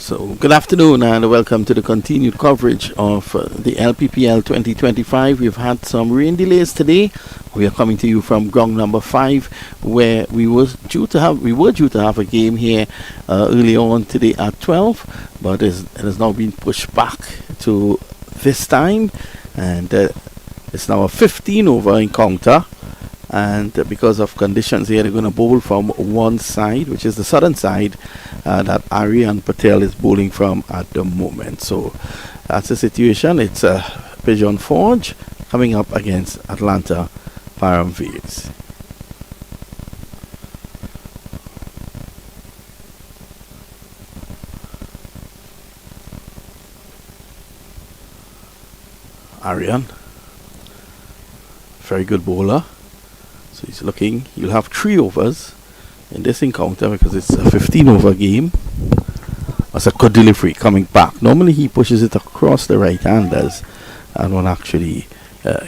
So, good afternoon and welcome to the continued coverage of the LPPL 2025. We've had some rain delays today. We are coming to you from ground number 5, where we were due to have a game here early on today at 12, but it has now been pushed back to this time, and it's now a 15 over encounter. And because of conditions here, they're going to bowl from one side, which is the southern side, that Aryan Patel is bowling from at the moment. So that's the situation. It's Pigeon Forge coming up against Atlanta Paramveers. Aryan, very good bowler. So he's looking, you'll have 3 overs in this encounter because it's a 15 over game. That's a good delivery coming back. Normally he pushes it across the right handers, and one actually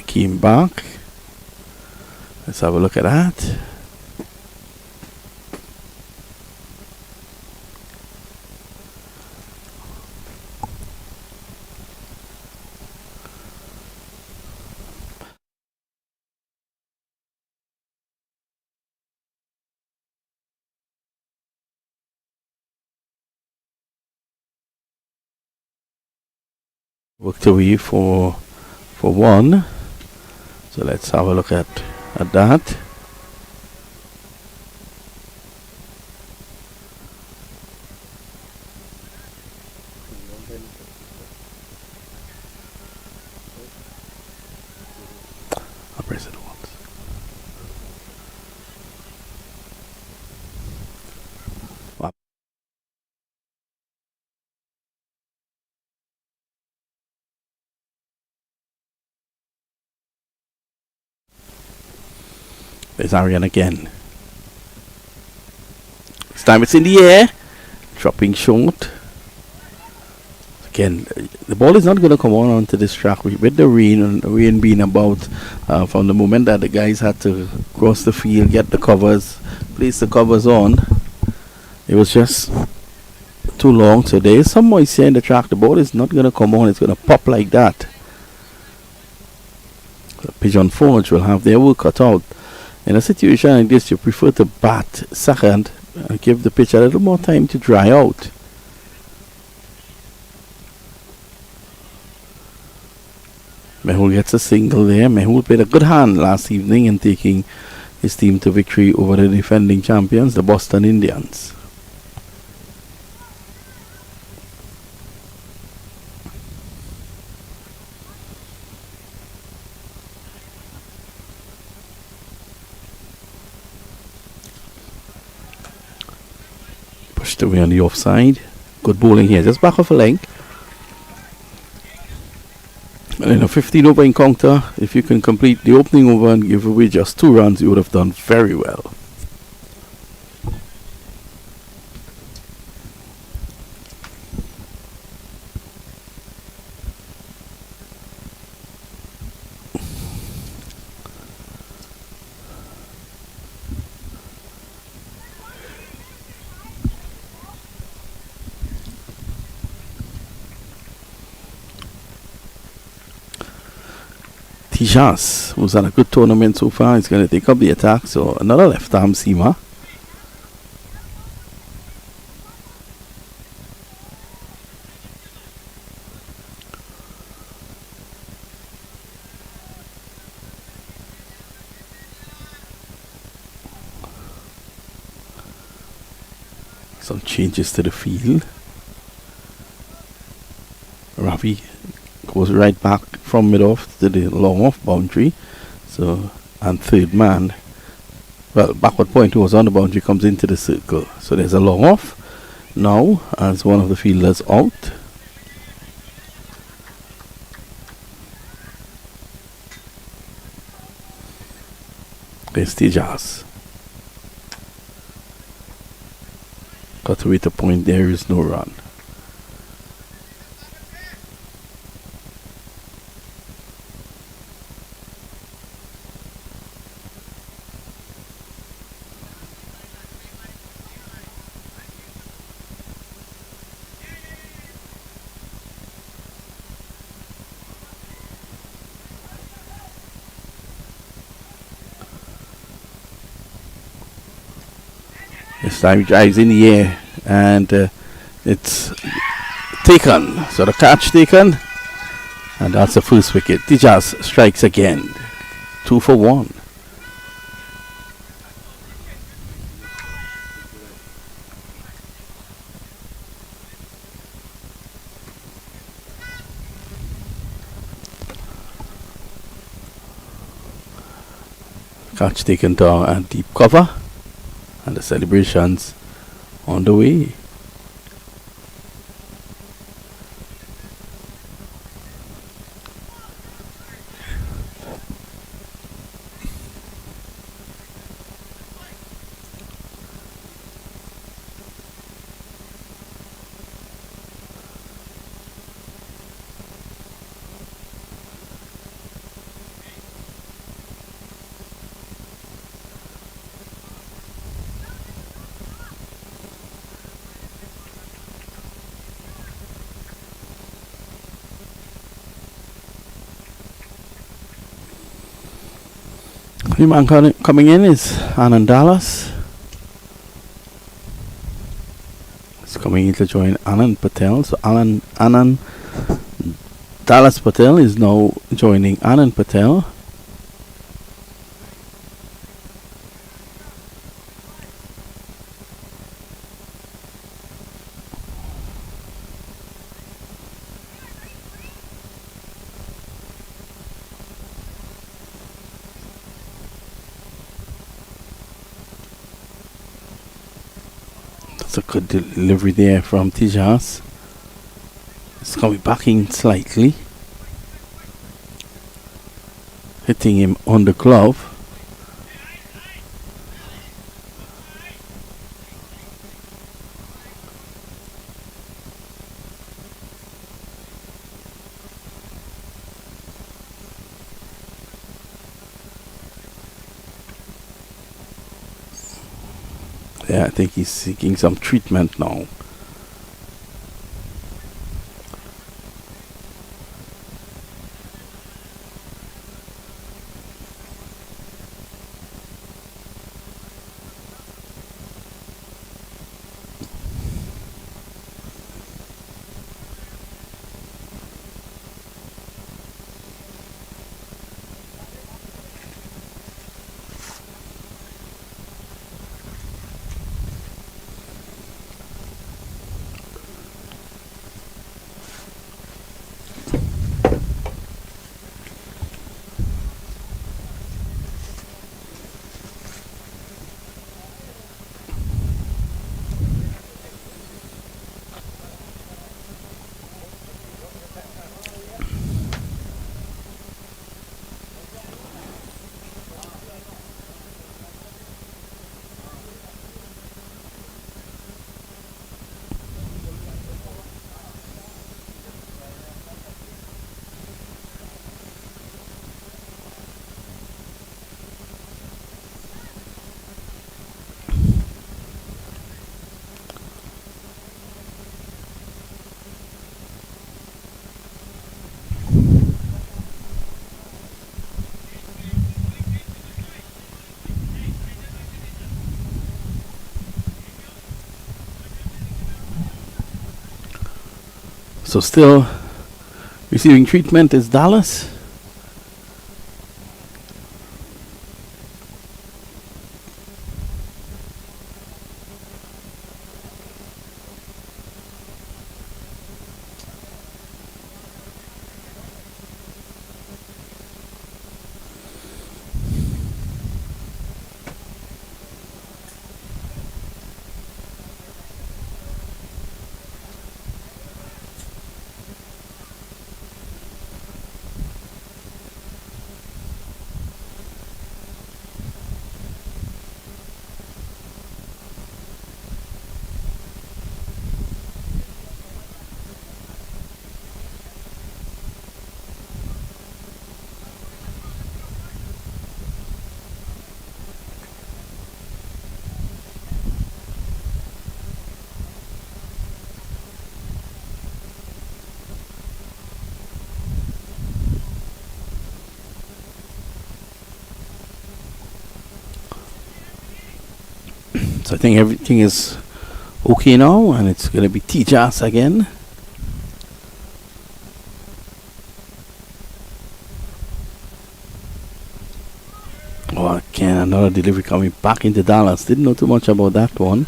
came back. Let's have a look at that. Worked away for one. So let's have a look at that. I'll press it once. Wow. There's Aryan again. This time it's in the air, dropping short. Again, the ball is not going to come on onto this track with the rain, and the rain being about from the moment that the guys had to cross the field, get the covers, place the covers on. It was just too long. So there is some moisture in the track. The ball is not going to come on. It's going to pop like that. The Pigeon Forge will have their work cut out. In a situation like this, you prefer to bat second and give the pitch a little more time to dry out. Mehul gets a single there. Mehul played a good hand last evening in taking his team to victory over the defending champions, the Boston Indians. Pushed away on the offside. Good bowling here, just back off a leg. And in a 15 over encounter, if you can complete the opening over and give away just 2 runs, you would have done very well. Tijas, who's had a good tournament so far, is going to take up the attack. So another left arm seamer. Some changes to the field. Ravi goes right back from mid-off to the long-off boundary. So, and third man, well, backward point who was on the boundary comes into the circle. So there's a long-off now as one of the fielders out. There's Tijas. Got to wait a point, there is no run. This time he drives in the air and it's taken. So the catch taken, and that's the first wicket. Tijas strikes again. 2 for 1. Catch taken down and deep cover, and the celebrations on the way. The man coming in is Anand Dallas. He's coming in to join Anand Patel. So Anand Dallas Patel is now joining Anand Patel. A good delivery there from Tijas. It's coming back in slightly, hitting him on the glove. Yeah, I think he's seeking some treatment now. So still receiving treatment is Dallas. So I think everything is okay now, and it's going to be T-Jas again. Oh, again, another delivery coming back into Dallas. Didn't know too much about that one.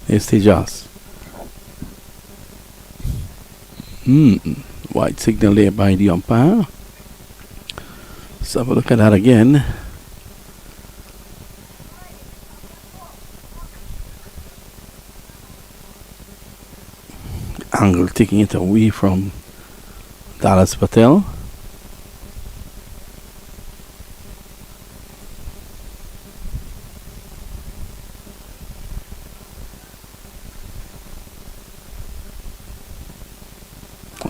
Here's T-Jas. White signal there by the umpire. Let's have a look at that again. Angle taking it away from Dallas Patel.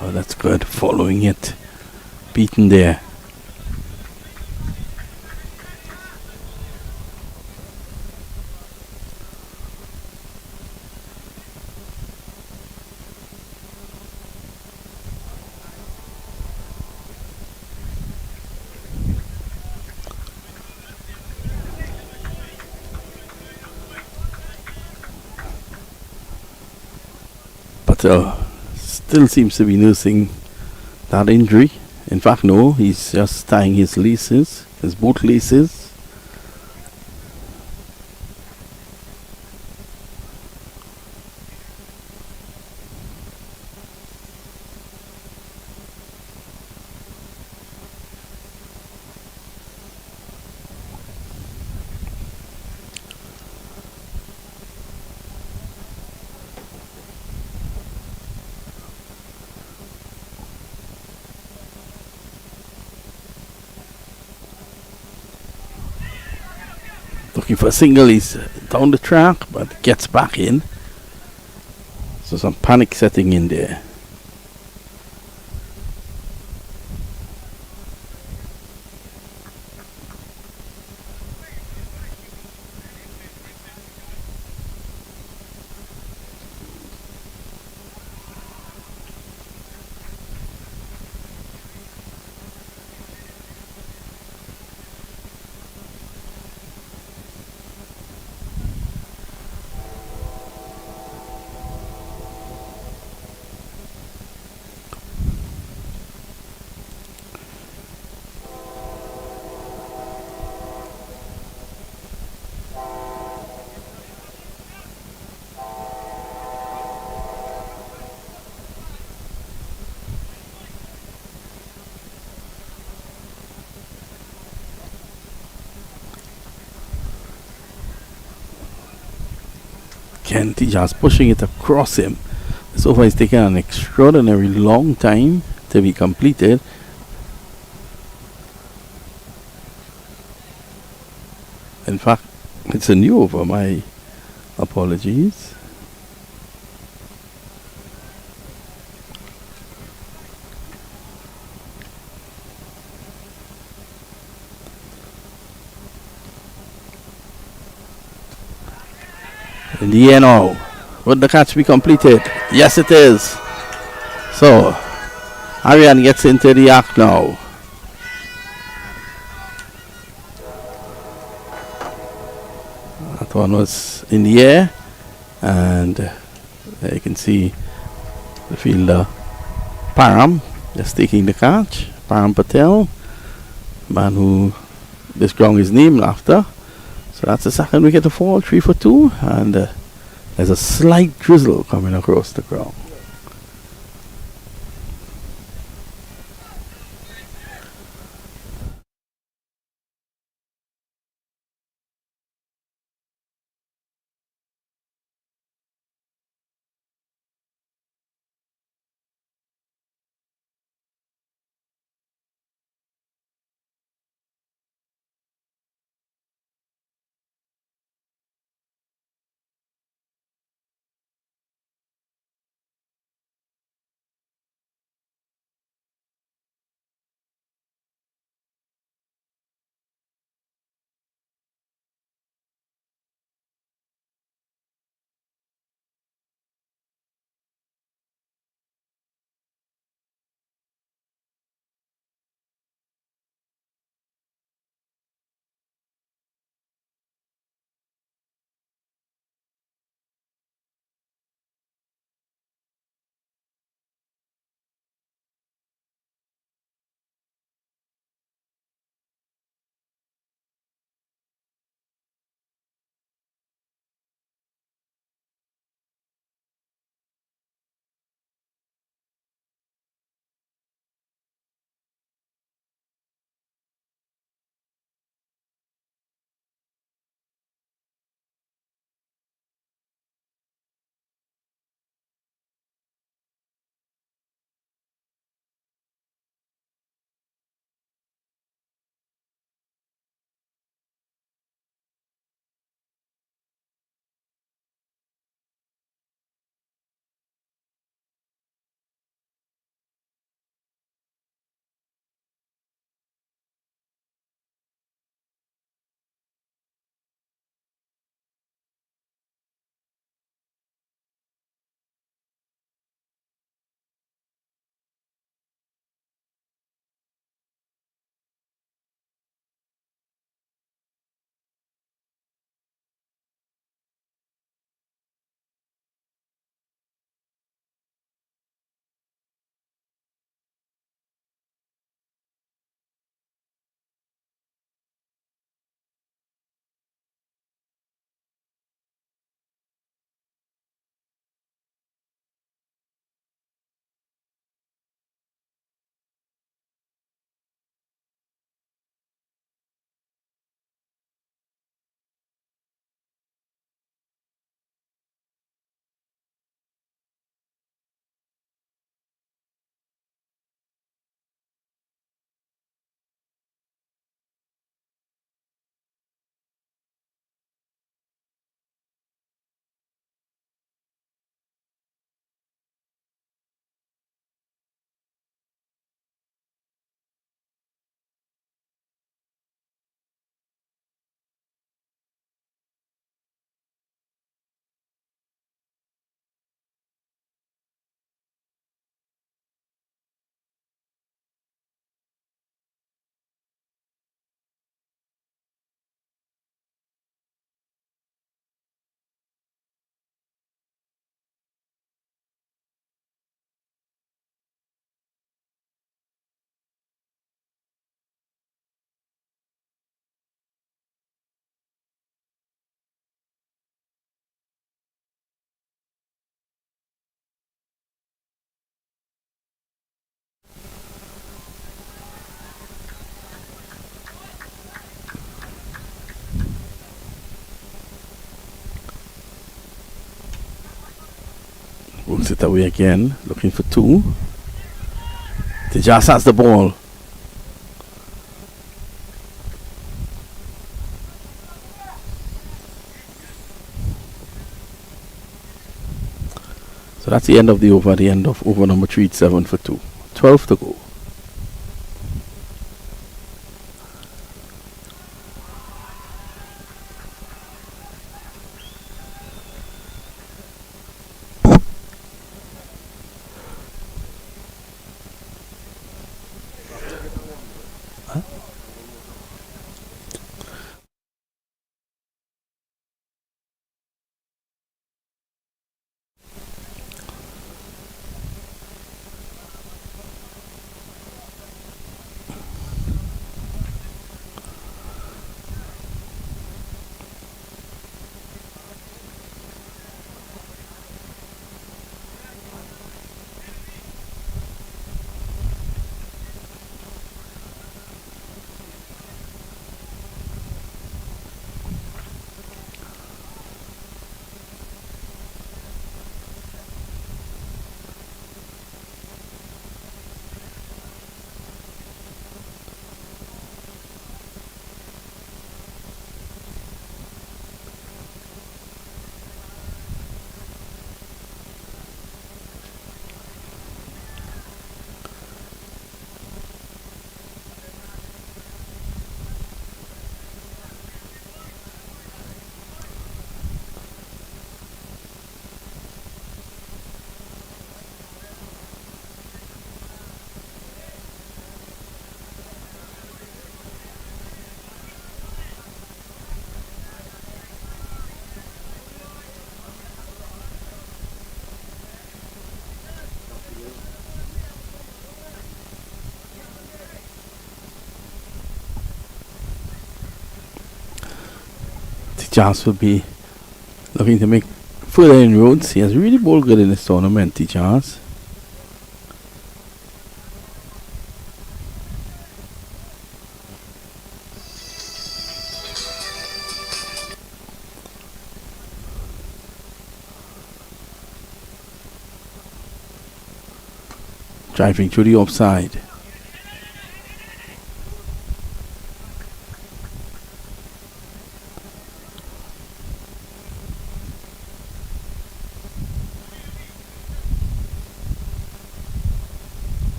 Oh, that's good. Following it. Beaten there. Patel still seems to be nursing that injury. In fact, no, he's just tying his laces, his boot laces. Looking for a single, he's down the track, but gets back in. So some panic setting in there. T-Jas pushing it across him. This over is taking an extraordinary long time to be completed. In fact, it's a new over. My apologies. In the air now. Would the catch be completed? Yes, it is. So, Arian gets into the act now. That one was in the air. And there you can see the fielder Param just taking the catch. Param Patel, man who this ground is named after. So that's the second wicket to fall, 3 for 2, and there's a slight drizzle coming across the ground. Works it away again, looking for two. Tejas has the ball. So that's the end of the over, the end of over number 3, 7 for 2. 12 to go. Tejas will be looking to make further inroads. He has really bowled good in this tournament, Tejas. Driving through the offside.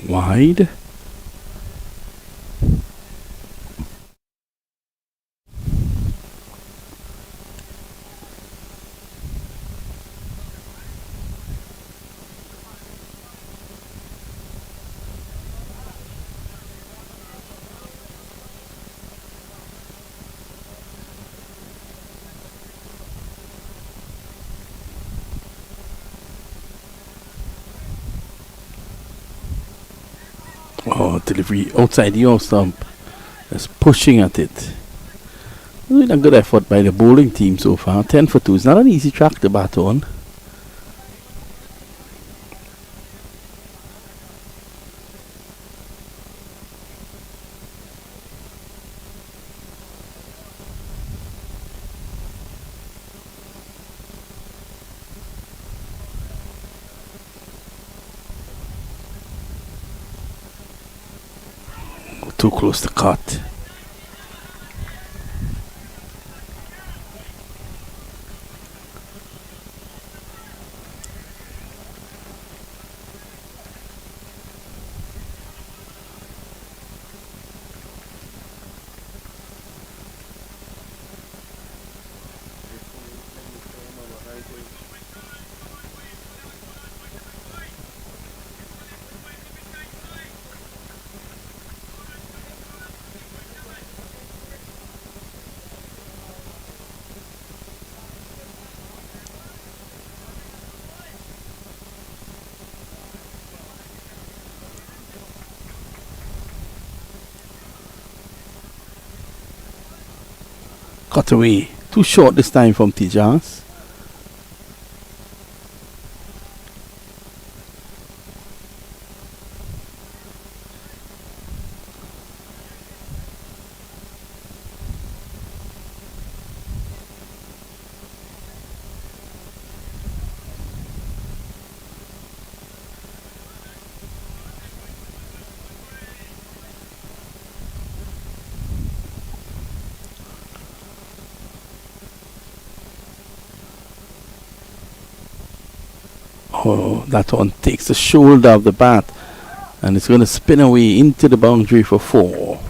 Wide. Oh, delivery outside the off stump. Just pushing at it. Really a good effort by the bowling team so far. 10 for 2. It's not an easy track to bat on. Too close to cut. Cut away. Too short this time from Tijas. Oh, that one takes the shoulder of the bat and it's going to spin away into the boundary for 4.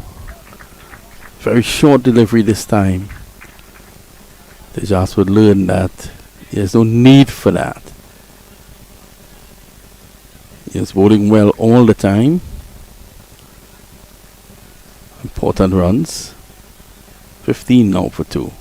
Very short delivery this time. Tejas would learn that there's no need for that. He's bowling well all the time. Important runs. 15 now for 2.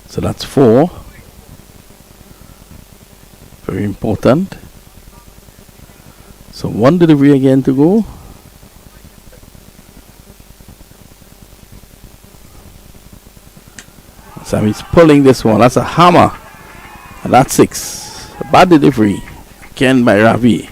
So that's 4. Very important. So 1 delivery again to go. Sammy's pulling this one. That's a hammer. And that's 6. A bad delivery. Again by Ravi.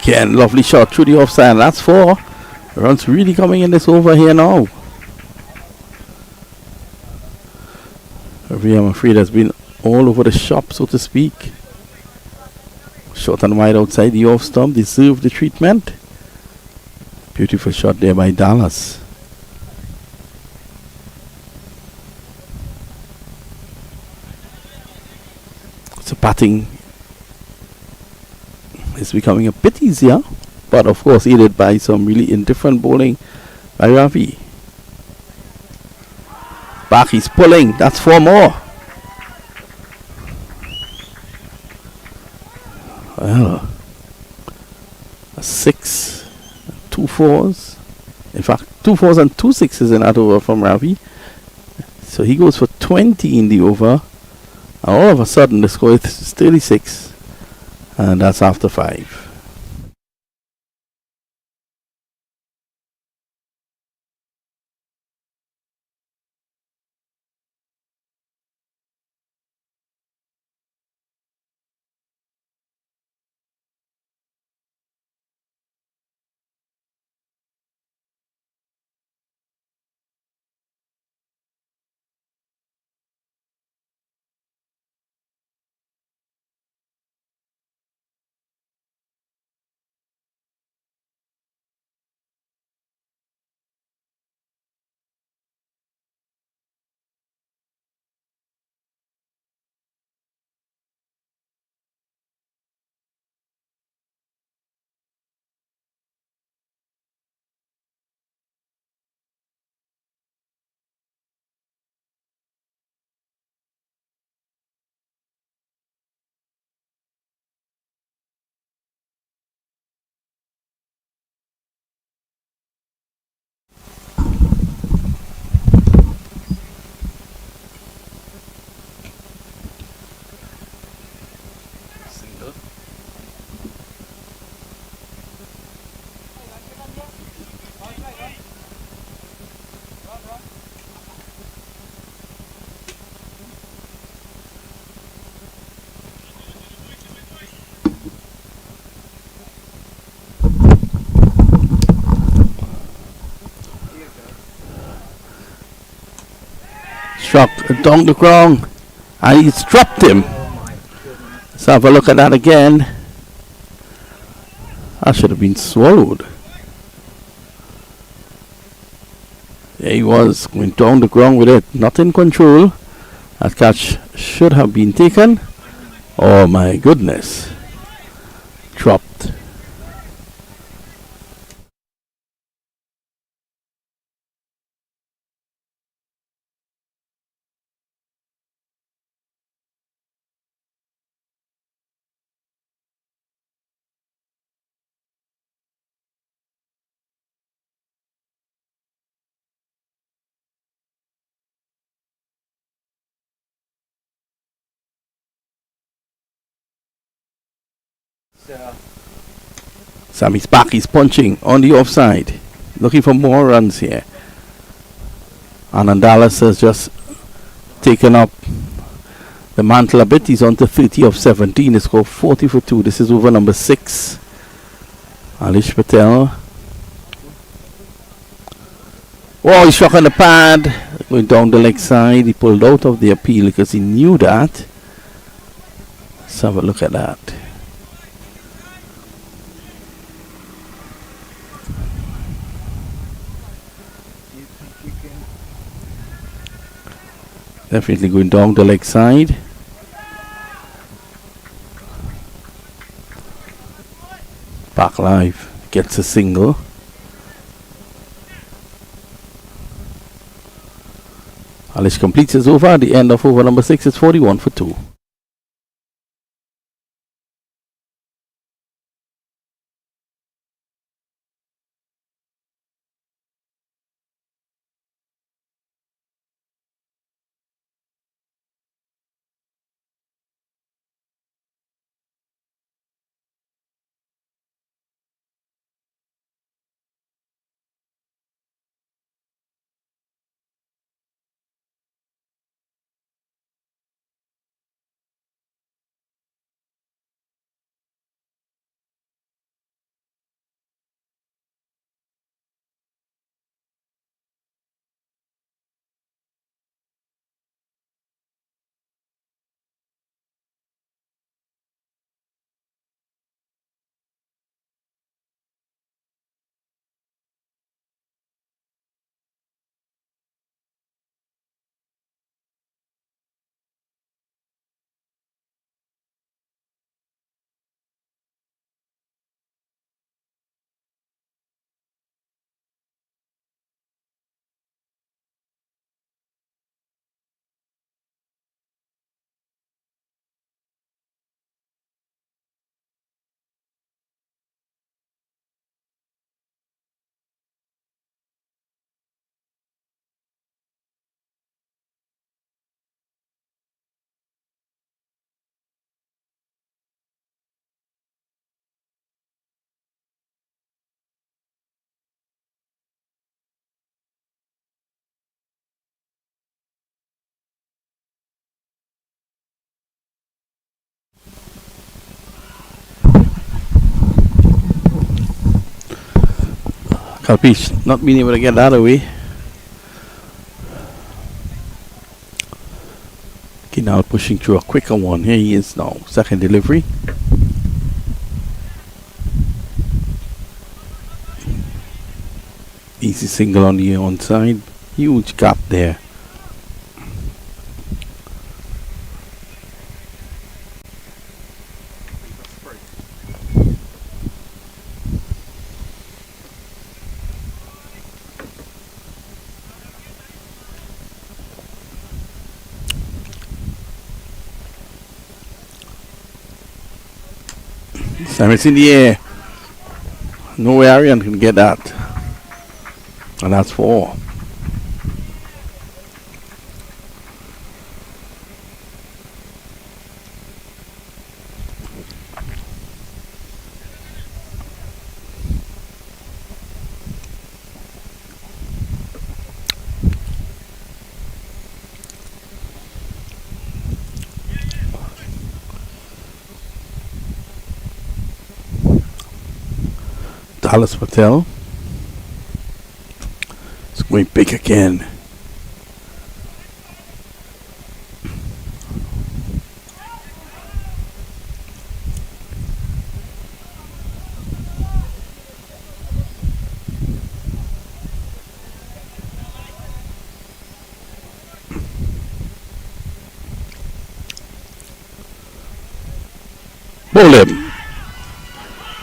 Again, lovely shot through the offside. That's 4. Runs really coming in this over here now. Ravi, I'm afraid, has been all over the shop, so to speak. Short and wide outside the off stump. Deserved the treatment. Beautiful shot there by Dallas. So batting is becoming a bit easier, but of course aided by some really indifferent bowling by Ravi. Back, he's pulling. That's 4 more. Well, a 6, 2 4s. In fact, 2 4s and 2 6s in that over from Ravi. So he goes for 20 in the over. And all of a sudden the score is 36. And that's after 5. Struck down the ground and he's dropped him. Let's have a look at that again. That should have been swallowed. There he was, going down the ground with it, not in control. That catch should have been taken. Oh my goodness. Dropped. Sammy's back, he's punching on the offside. Looking for more runs here. And Dallas has just taken up the mantle a bit. He's on to 30 of 17. He scored 40 for 2. This is over number 6. Alish Patel. Oh, he struck on the pad. Going down the leg side. He pulled out of the appeal because he knew that. Let's have a look at that. Definitely going down the leg side. Back live. Gets a single. Alish completes his over at the end of over number 6. It's 41 for 2. Kalpish not being able to get that away. Okay, now pushing through a quicker one. Here he is now. Second delivery. Easy single on the onside. Huge gap there. It's in the air. No way Arian can get that. And that's 4. Dallas Patel. It's going big again. Bowl him.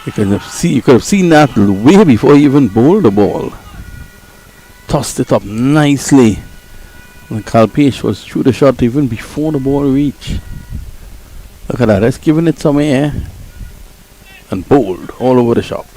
You could have seen that way before he even bowled the ball. Tossed it up nicely. And Kalpesh was through the shot even before the ball reached. Look at that, that's giving it some air. And bowled all over the shop.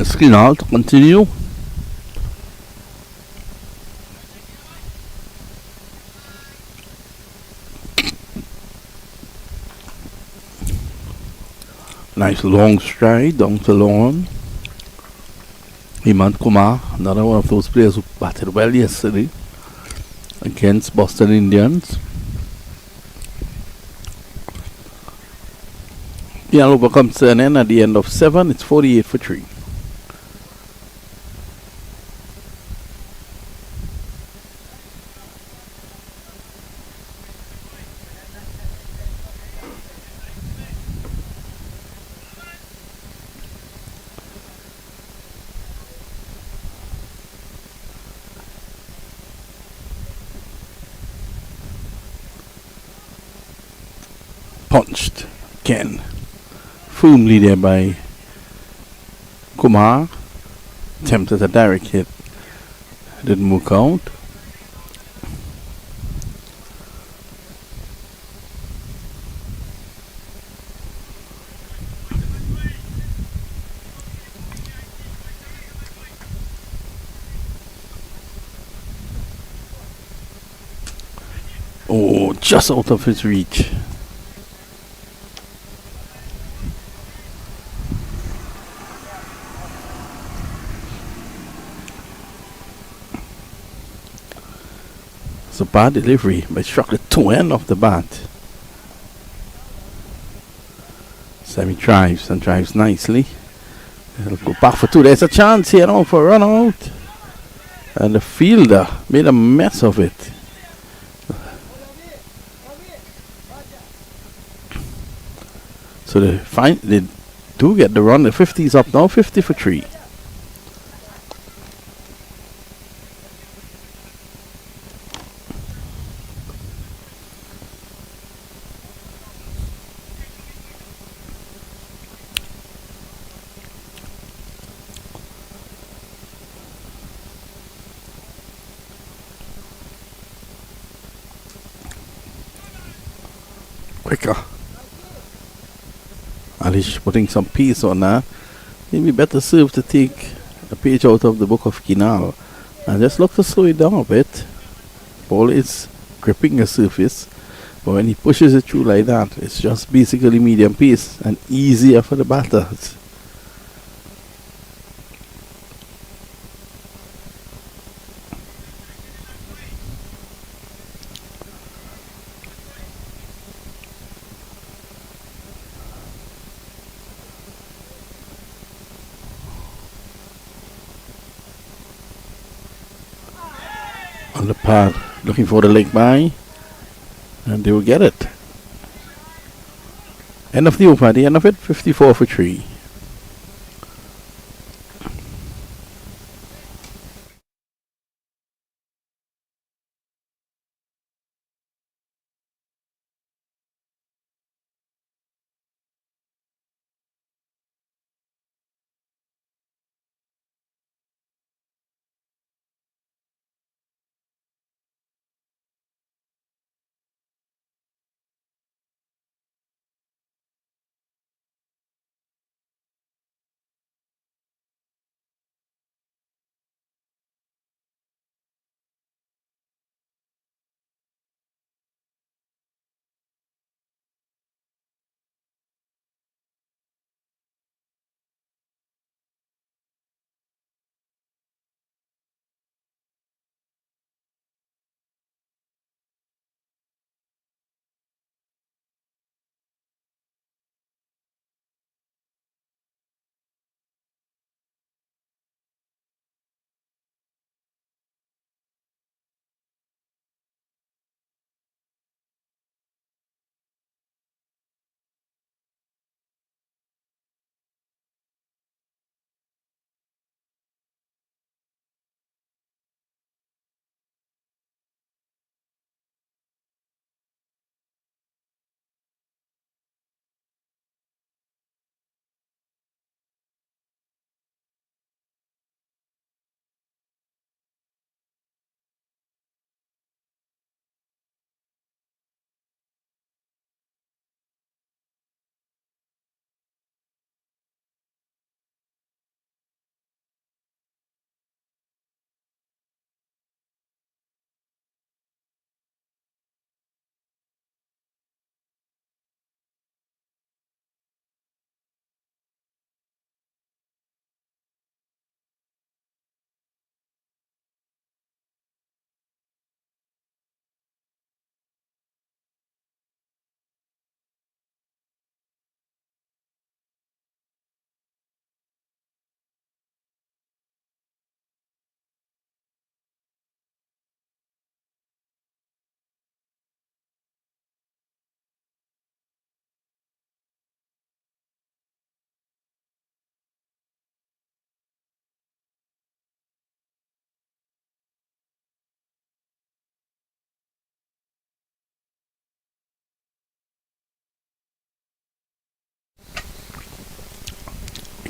Skinner to continue. Nice long stride down to Lawn. Hemant Kumar, another one of those players who batted well yesterday against Boston Indians. The over comes to an end at the end of 7. It's 48 for 3. Punched Ken. Firmly there by Kumar. Attempted a direct hit. Didn't work out. Oh, just out of his reach. It's a bad delivery, but struck the toe end of the bat. Sammy drives and drives nicely. He'll go back for 2. There's a chance here now for a run out. And the fielder made a mess of it. So they do get the run. The 50's up now, 50 for 3. Quicker. Alish putting some pace on that. Maybe better serve to take a page out of the book of Kinal and just look to slow it down a bit. Ball is gripping the surface, but when he pushes it through like that, it's just basically medium pace and easier for the batters. On the pad, looking for the leg by, and they will get it. End of the over, at the end of it, 54 for 3.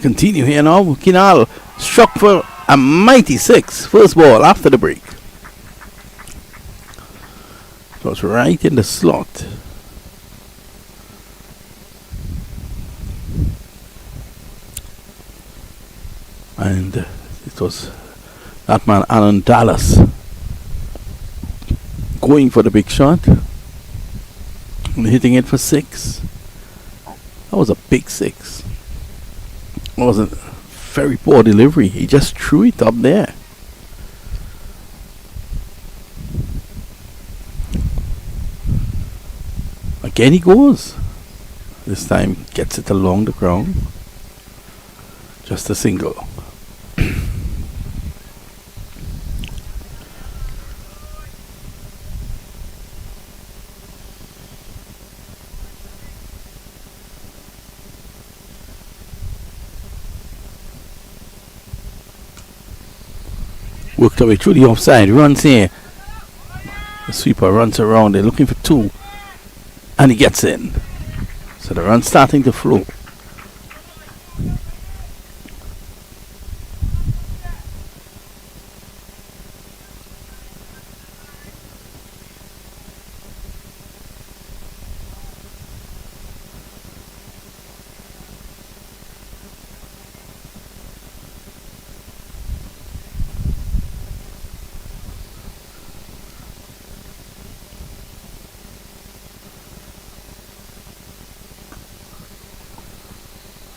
Continue here now. Kinal struck for a mighty six. First ball after the break. It was right in the slot. And it was that man Alan Dallas going for the big shot and hitting it for six. That was a big six. It was a very poor delivery. He just threw it up there. Again he goes. This time gets it along the ground. Just a single. Worked away through the offside. Runs here. The sweeper runs around. They're looking for two. And he gets in. So the run's starting to flow.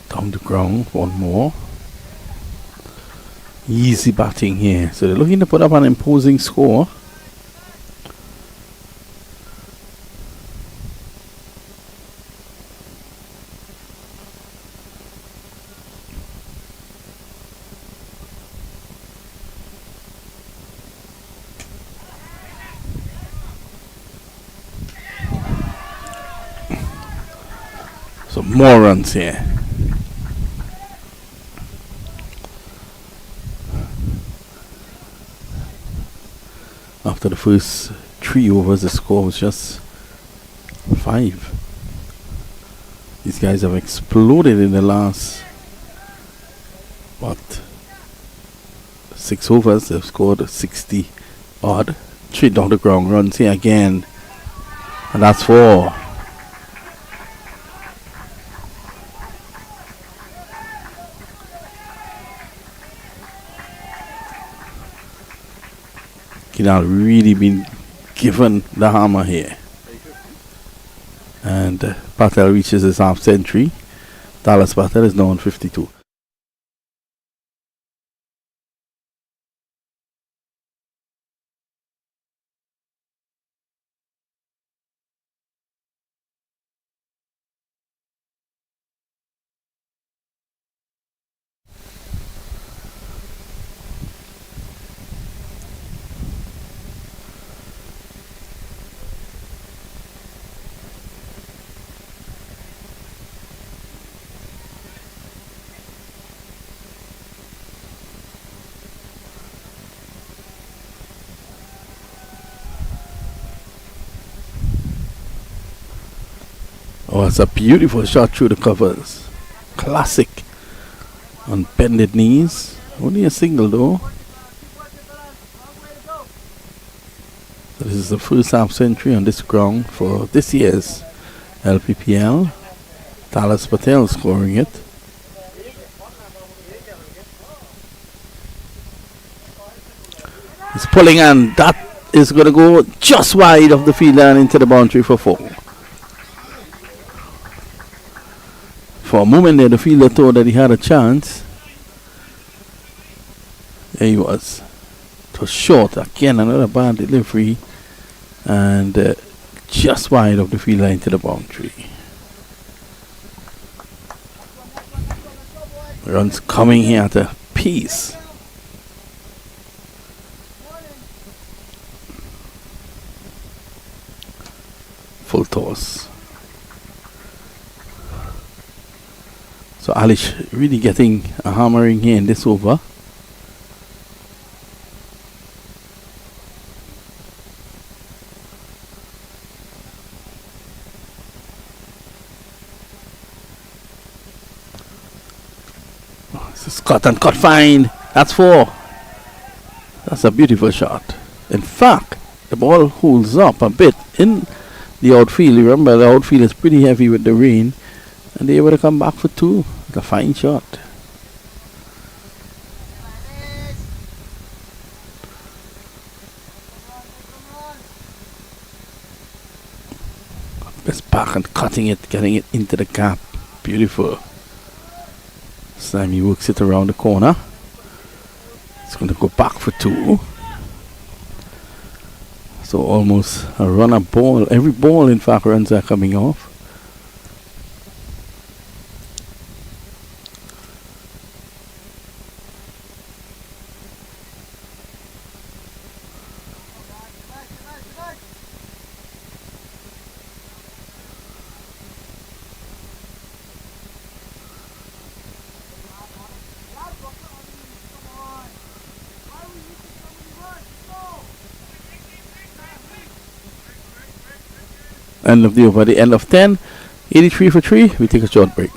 Down the ground, one more. Easy batting here. So they're looking to put up an imposing score. So more runs here. After the first 3 overs, the score was just 5. These guys have exploded in the last, 6 overs. They've scored 60 odd. 3 down the ground runs here again. And that's 4. Kinal really been given the hammer here. And Patel reaches his half century. Dallas Patel is now on 52. Oh, it's a beautiful shot through the covers. Classic. On bended knees. Only a single though. This is the first half century on this ground for this year's LPPL. Dallas Patel scoring it. He's pulling, and that is going to go just wide of the fielder and into the boundary for 4. For a moment there, the fielder thought that he had a chance. There he was. It was short. Again, another bad delivery. And just wide of the fielder into the boundary. Runs coming here at a pace. Full toss. So Alish really getting a hammering here in this over. Scott and cut fine. That's 4. That's a beautiful shot. In fact, the ball holds up a bit in the outfield. Remember, the outfield is pretty heavy with the rain, and they able to come back for 2. It's a fine shot. Just back and cutting it, getting it into the gap. Beautiful. Sammy works it around the corner. It's going to go back for 2. So almost a runner ball. Every ball, in fact, runs are coming off. End of the over, the end of 10. 83 for 3. We take a short break.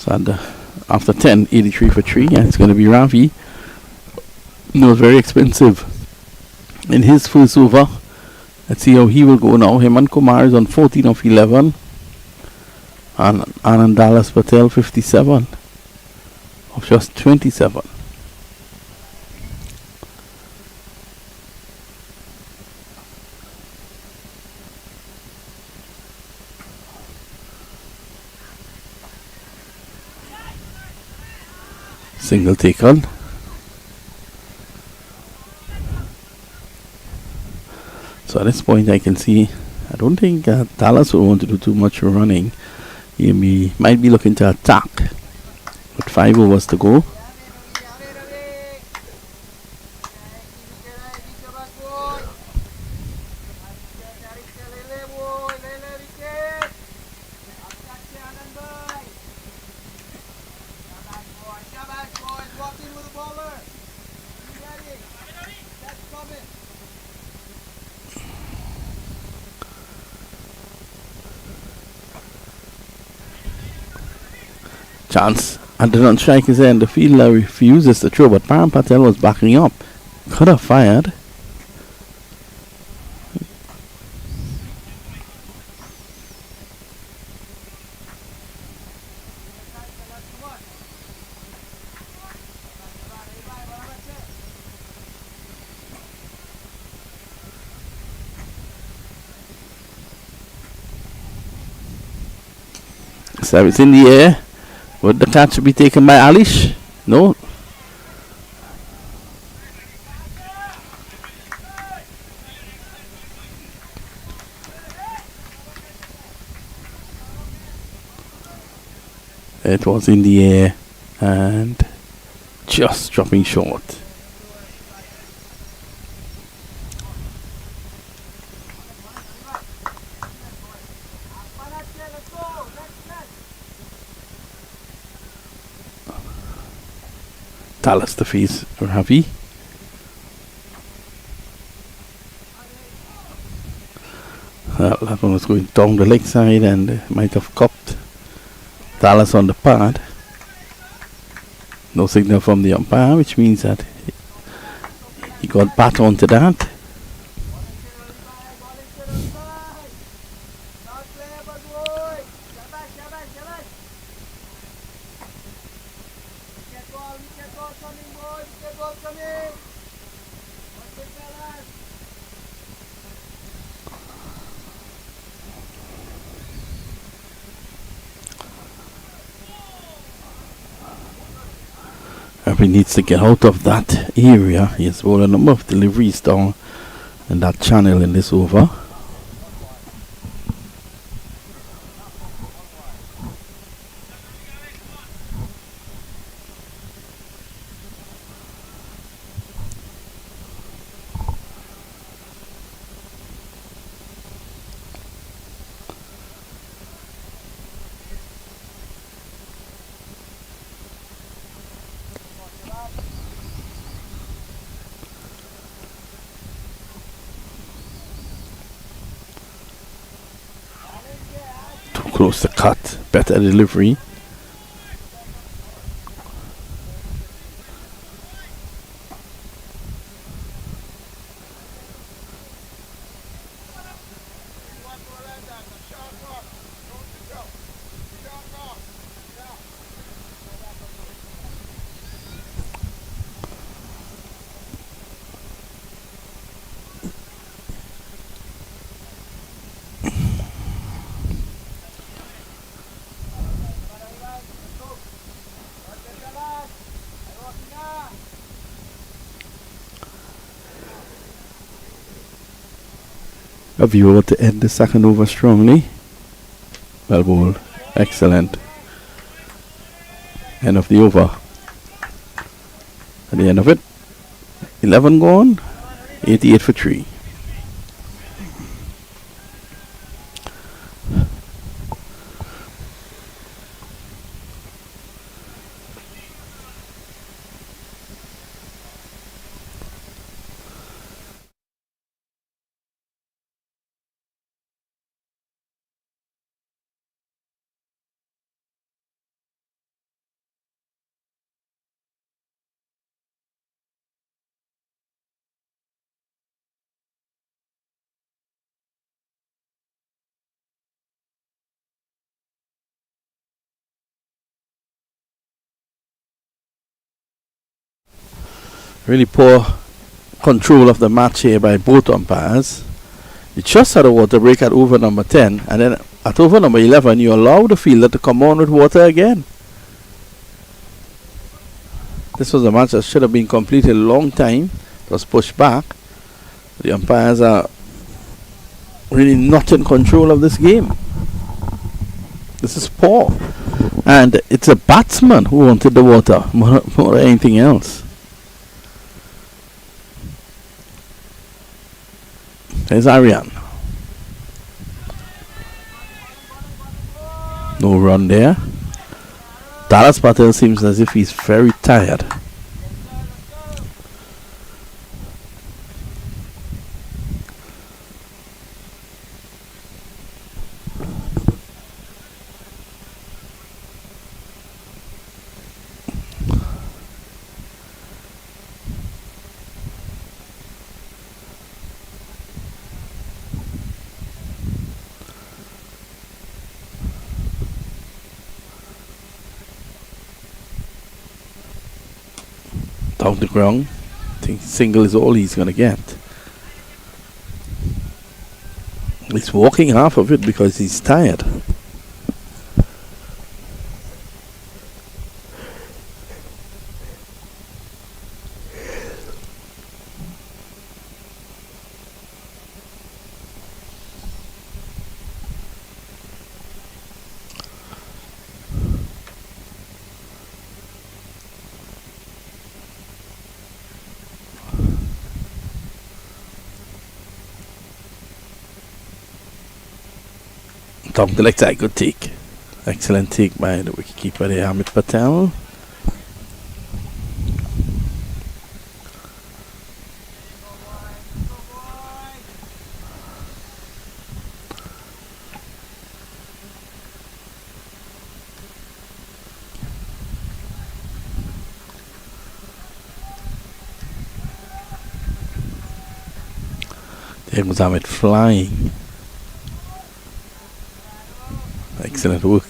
So after 10, 83 for 3, and it's going to be Ravi. No, very expensive. In his first over, let's see how he will go now. Him and Kumar is on 14 of 11. And Anand Dallas Patel 57 of just 27. Single taken. So at this point I can see, I don't think Dallas will want to do too much running. He might be looking to attack. With 5 overs to go. Chance at the non-strike is there, and the fielder refuses to throw, but Patel was backing up. Could have fired. Service in the air. Would the catch be taken by Alish? No. It was in the air and just dropping short. Dallas to face Ravi. That one was going down the leg side and might have cupped Dallas on the pad. No signal from the umpire, which means that he got back onto that. He needs to get out of that area. He has rolled a number of deliveries down in that channel in this over. Close to cut, better delivery. A viewer to end the second over strongly. Well bowled. Excellent. End of the over. At the end of it, 11 gone, 88 for 3. Really poor control of the match here by both umpires. You just had a water break at over number 10, and then at over number 11 you allow the fielder to come on with water again. This was a match that should have been completed a long time. It was pushed back. The umpires are really not in control of this game. This is poor. And it's a batsman who wanted the water more than anything else. There's Arian. No run there. Dallas Patel seems as if he's very tired. Down the ground. I think single is all he's going to get. He's walking half of it because he's tired. Top of the leg side, good take. Excellent take by the wicketkeeper there, Hamid Patel. There goes Hamid flying. Excellent work.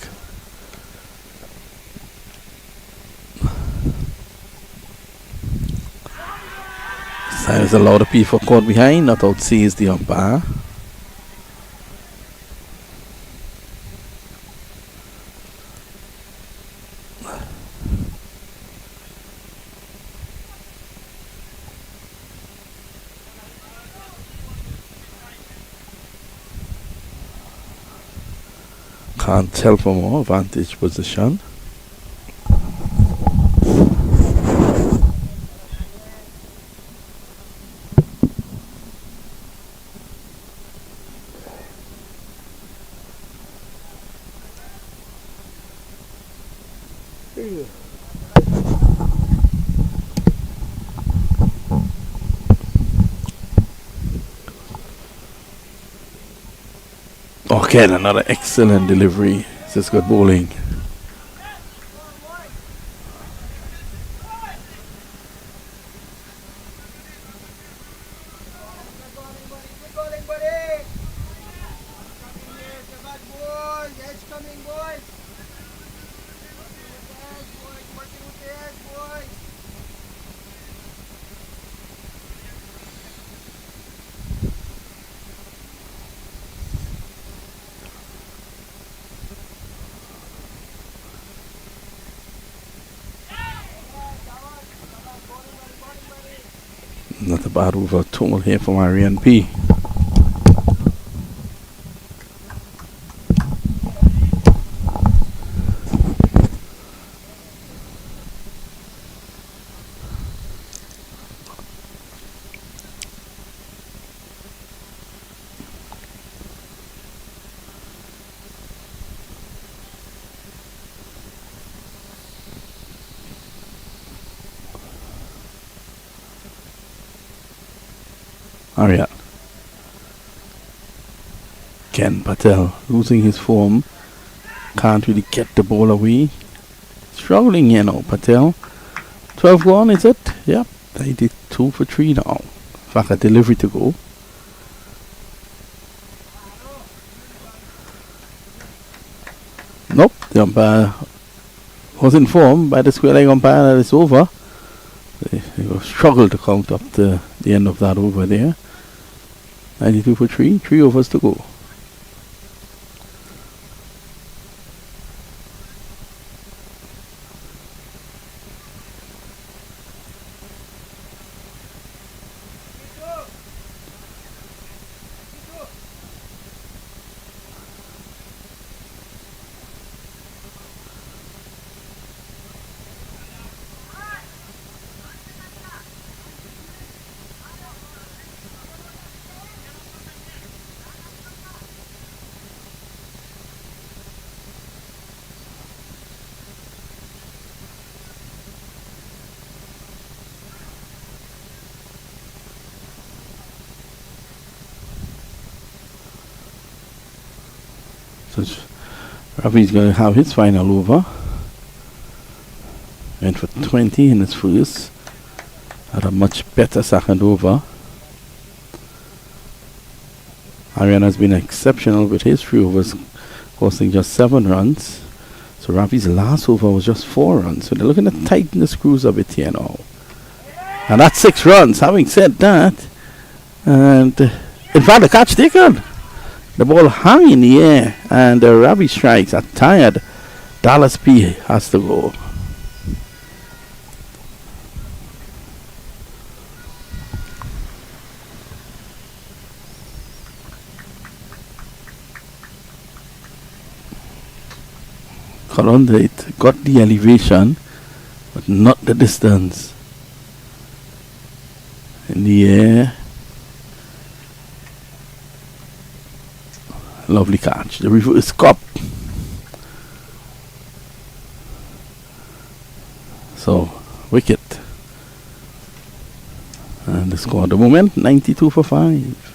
There's a lot of people caught behind, not out sees the umpire. Can't tell for more vantage position. Okay, another excellent delivery. This is good bowling. Not a bad over total here from Arian P. Arian. Ken Patel losing his form. Can't really get the ball away. Struggling here now, Patel. 12 gone, is it? Yep. They did 2 for 3 now. In fact, a delivery to go. Nope. The umpire was informed by the square leg umpire that it's over. They will struggle to count up the end of that over there. 92 for 3, 3 overs to go. So Ravi's going to have his final over. Went for 20 in his first. Had a much better second over. Arian has been exceptional with his free overs, costing just 7 runs. So Ravi's last over was just 4 runs. So they're looking to tighten the screws a bit here now. And that's 6 runs. Having said that, and in fact the catch taken. The ball hung in the air and Ravi strikes. A tired Dallas P has to go. Colondate got the elevation, but not the distance. In the air. Lovely catch. The reverse cup. So, wicket. And the score at the moment, 92 for 5.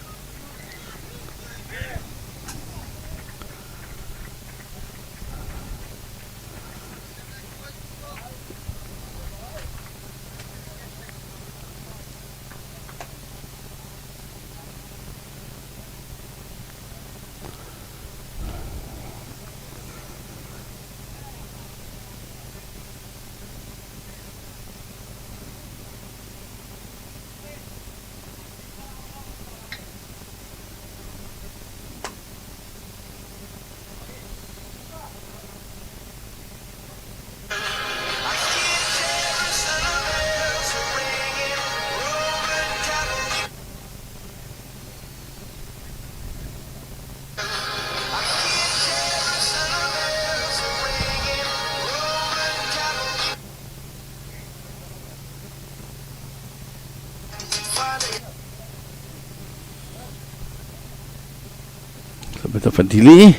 A bit of a delay.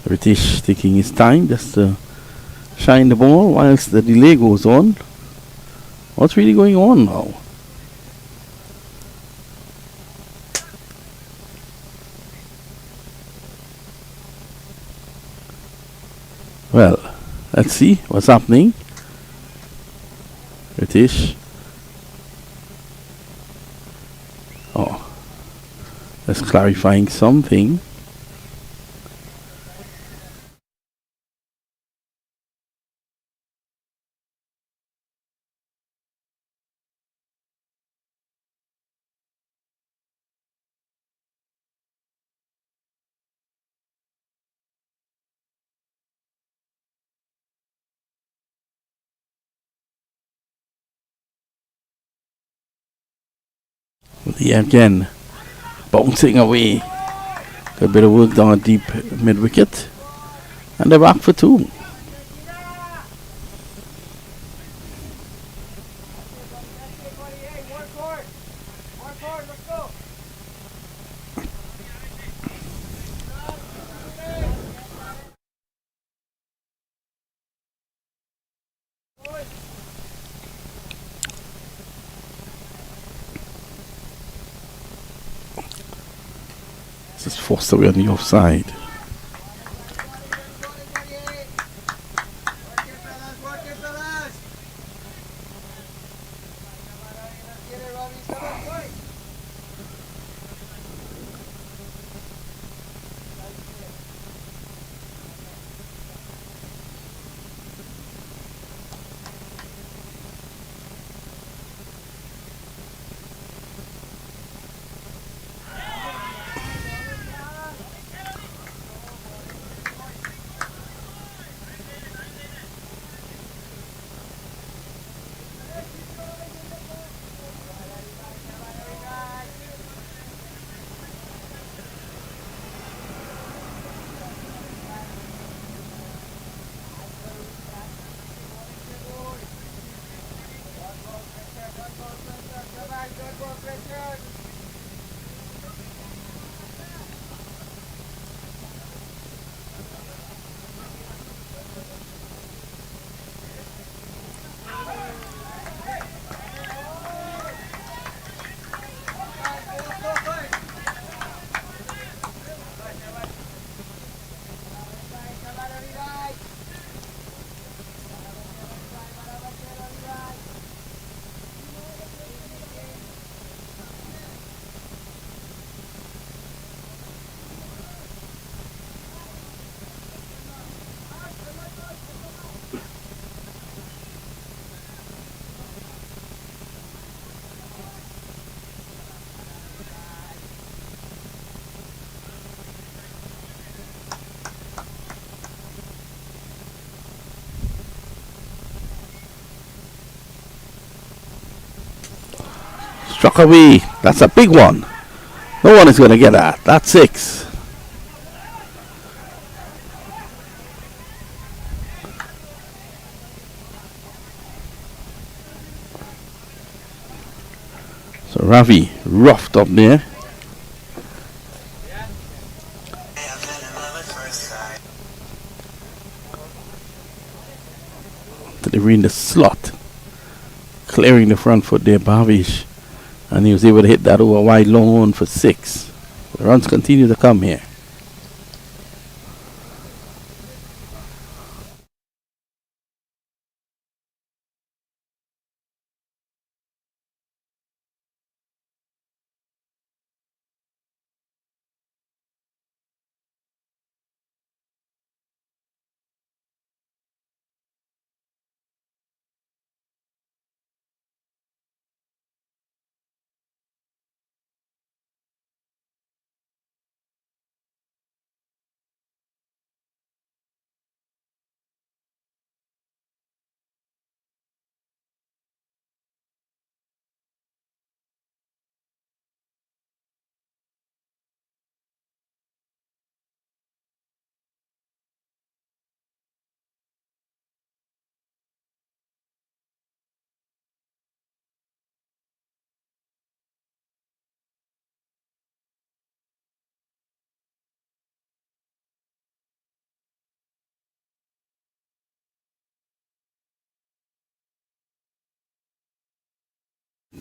British taking his time just to shine the ball whilst the delay goes on. What's really going on now? Well, let's see what's happening. British. Oh. That's clarifying something. Yeah, again, bouncing away. Got a bit of work down a deep mid wicket. And they're back for 2. This is forced away on the offside. Struck away. That's a big one. No one is going to get that. That's 6. So Ravi roughed up there. Delivering the slot. Clearing the front foot there, Bavish. And he was able to hit that over wide long one for 6. The runs continue to come here.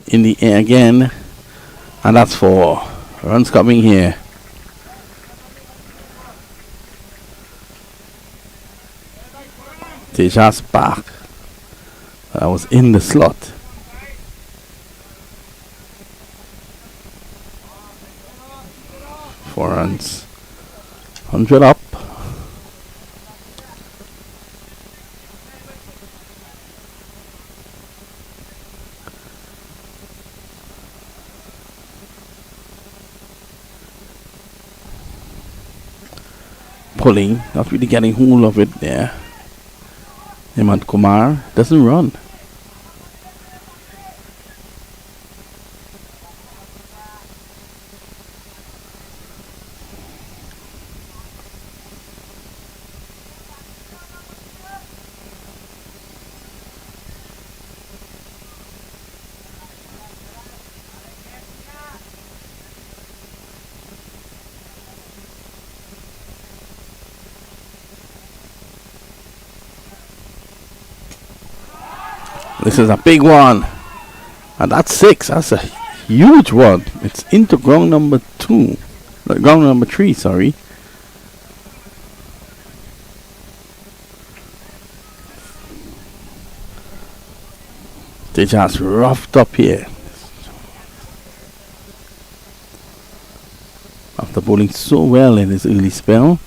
In the air again. And that's 4. Runs coming here. Tejas back. That was in the slot. Four runs. 100 up. Pulling, not really getting hold of it there. Hemant Kumar doesn't run. This is a big one. And that's 6. That's a huge one. It's into ground number 2. Ground number 3, sorry. They just roughed up here. After bowling so well in his early spell.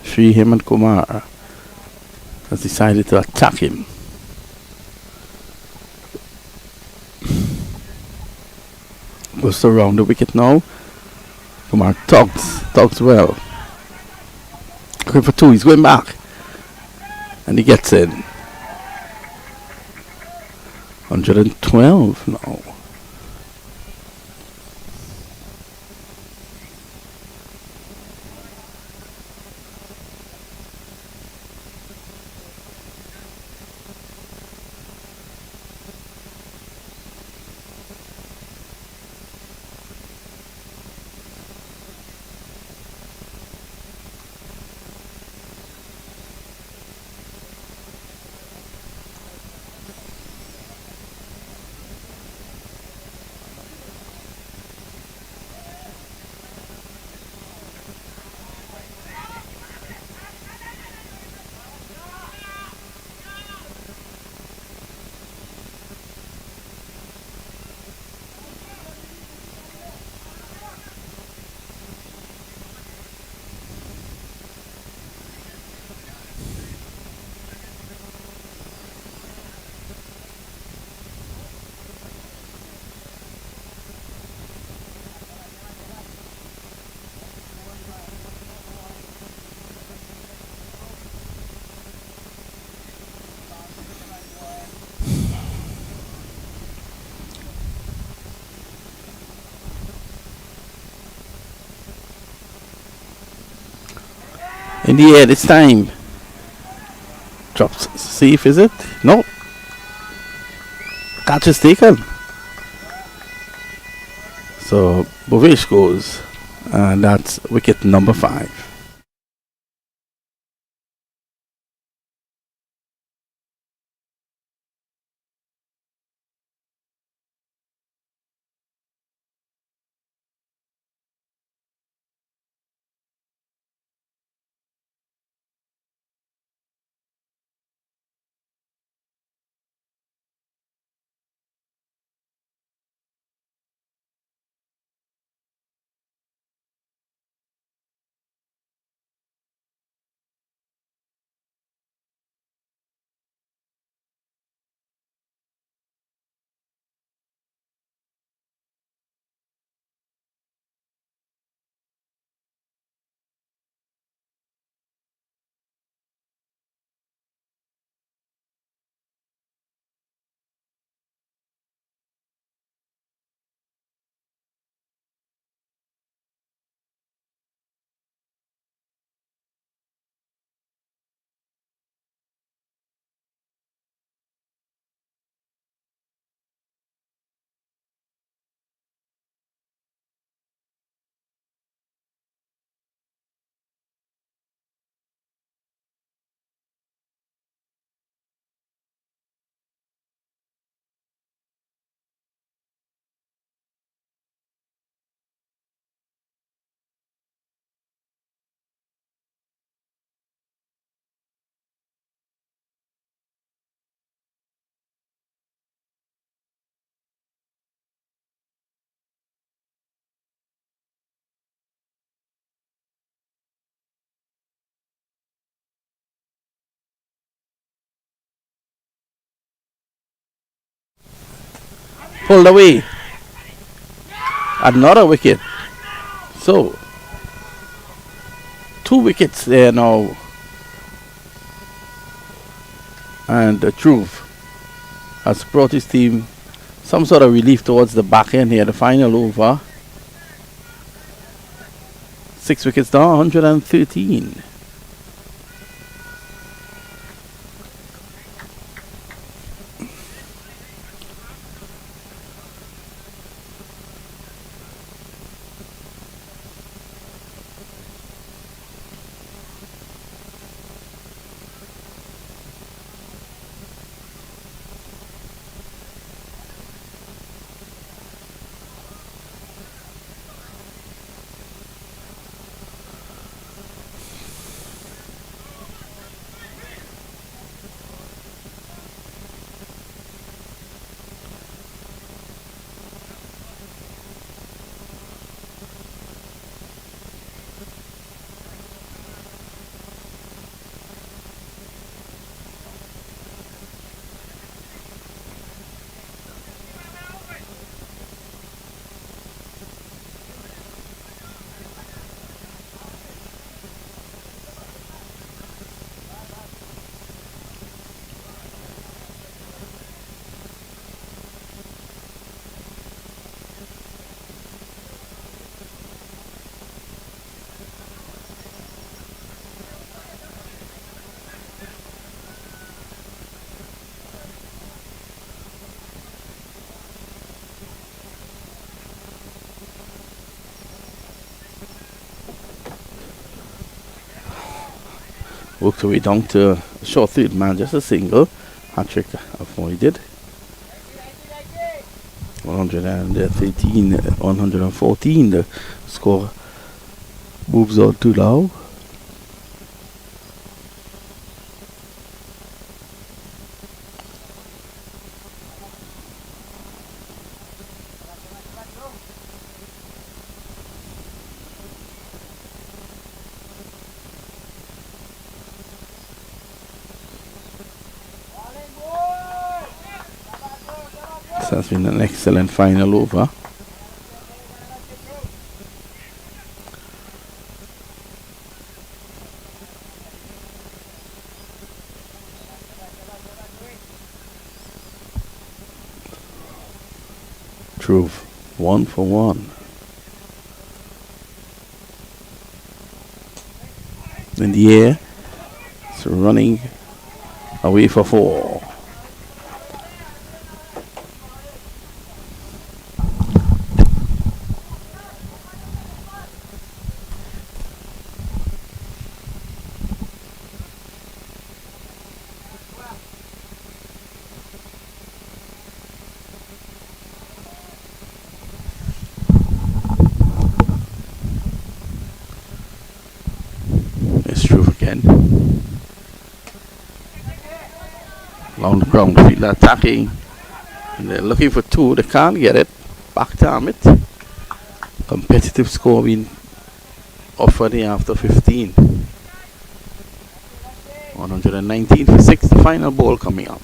Sri Hemant Kumar has decided to attack him. Goes around the wicket now. Kumar tugs well. Going for 2, he's going back. And he gets in. 112 now. In the air this time. Drops safe, is it? No. Catch is taken. So Bovesh goes, and that's wicket number 5. Pulled away. Another wicket. So 2 wickets there now. And Dhruv has brought his team some sort of relief towards the back end here, the final over. 6 wickets down, 113. Worked away down to short third man, just a single. Hat-trick avoided. 113, 114. The score moves on to now. Has been an excellent final over. Dhruv, 1 for 1. in the air. It's running away for 4. It's true again. Along the ground, field attacking. And they're looking for 2. They can't get it. Back to Amit. Competitive score being offered here after 15. 119 for 6. The final ball coming up.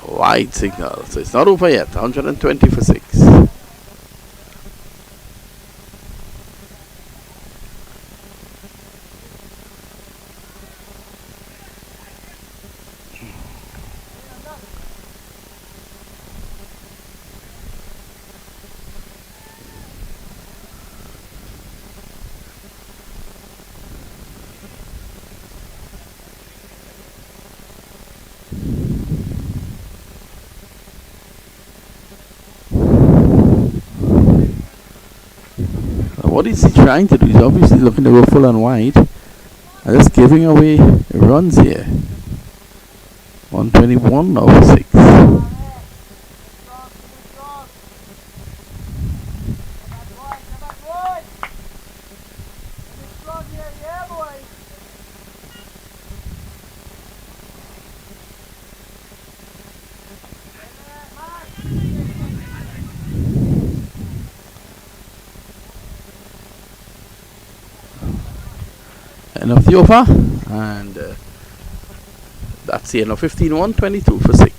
Wide signal. So it's not over yet. 120 for 6. What is he trying to do? He's obviously looking to go full and wide. And just giving away runs here. 121 over 6. End of the over, and that's the end of 15, 122 for 6.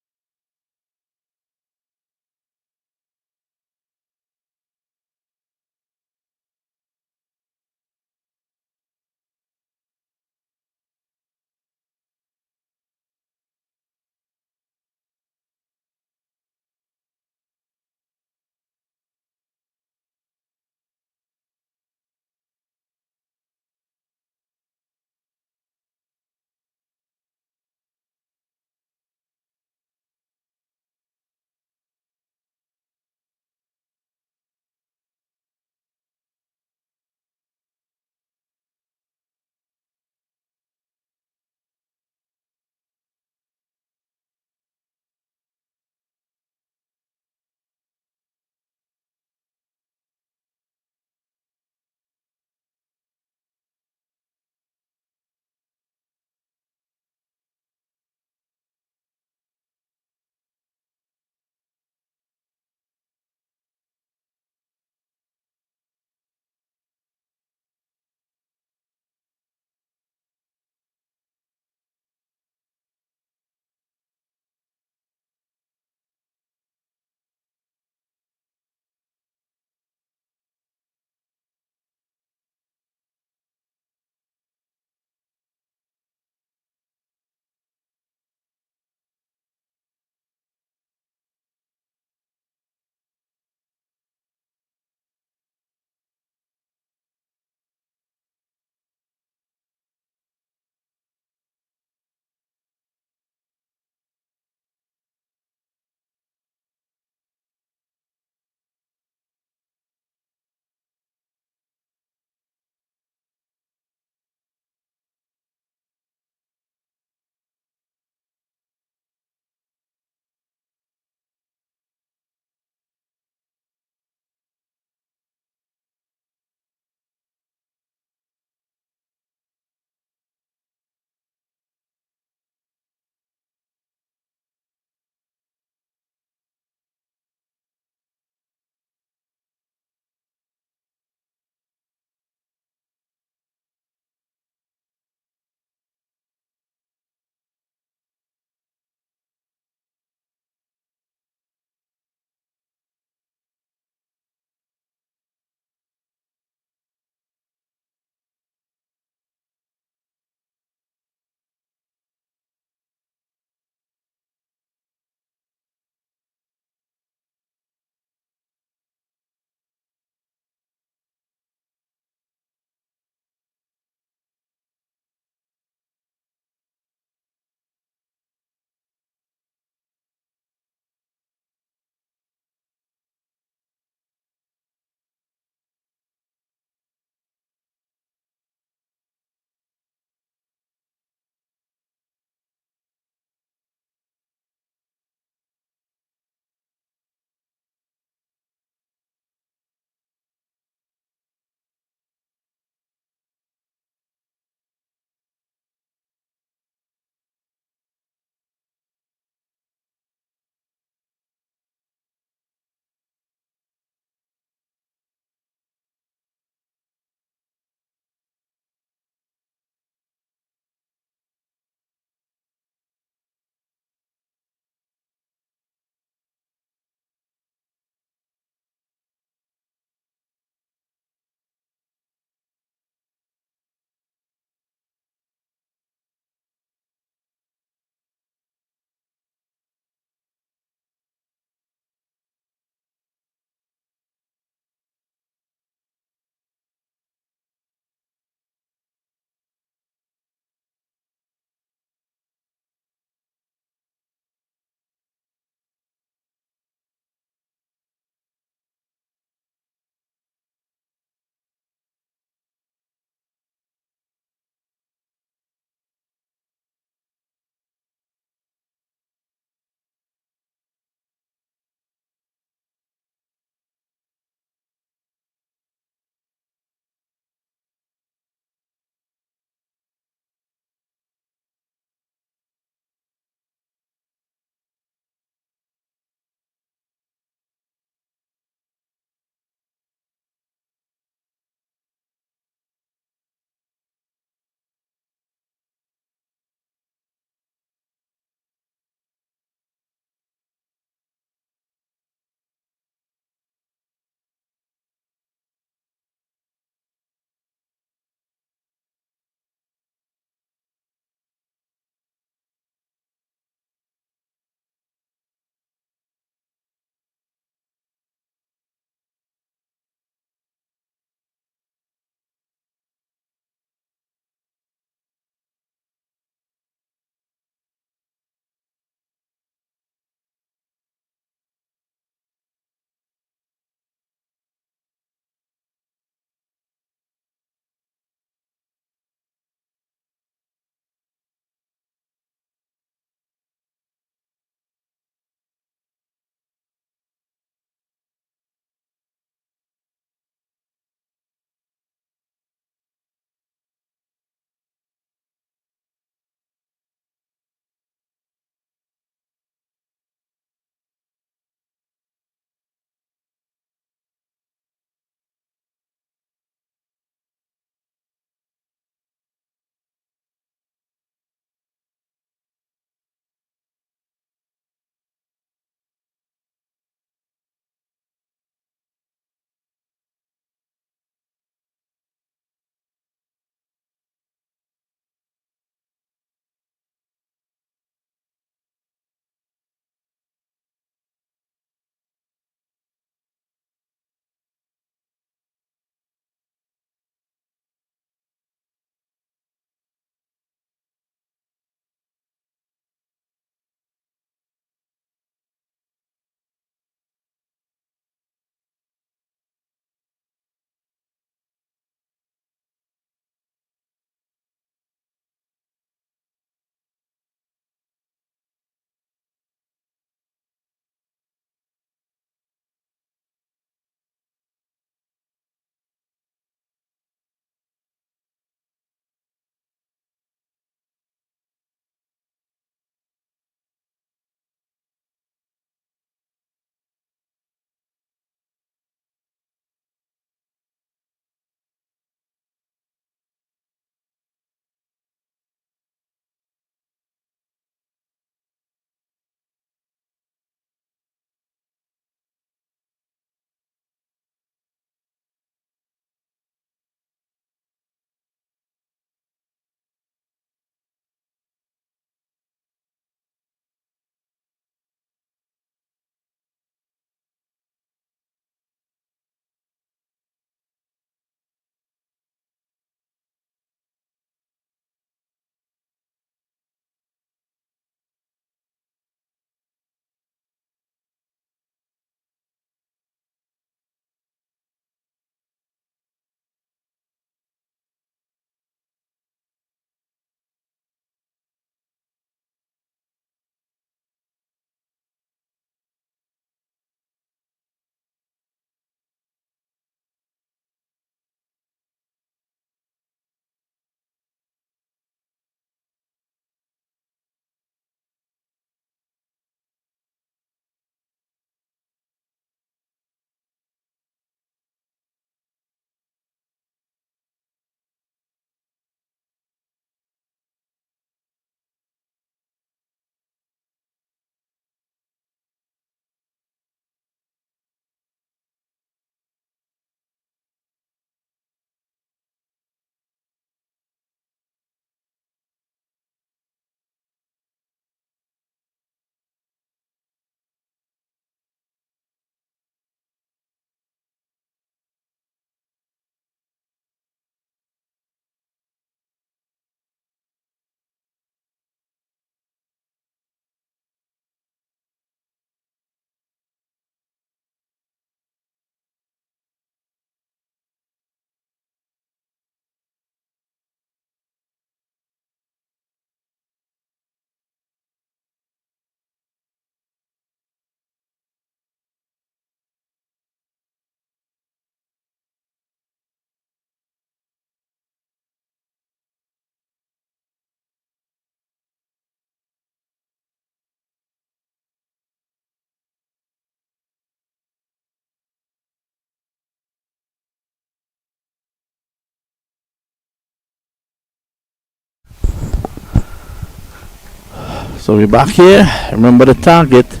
So we're back here. Remember the target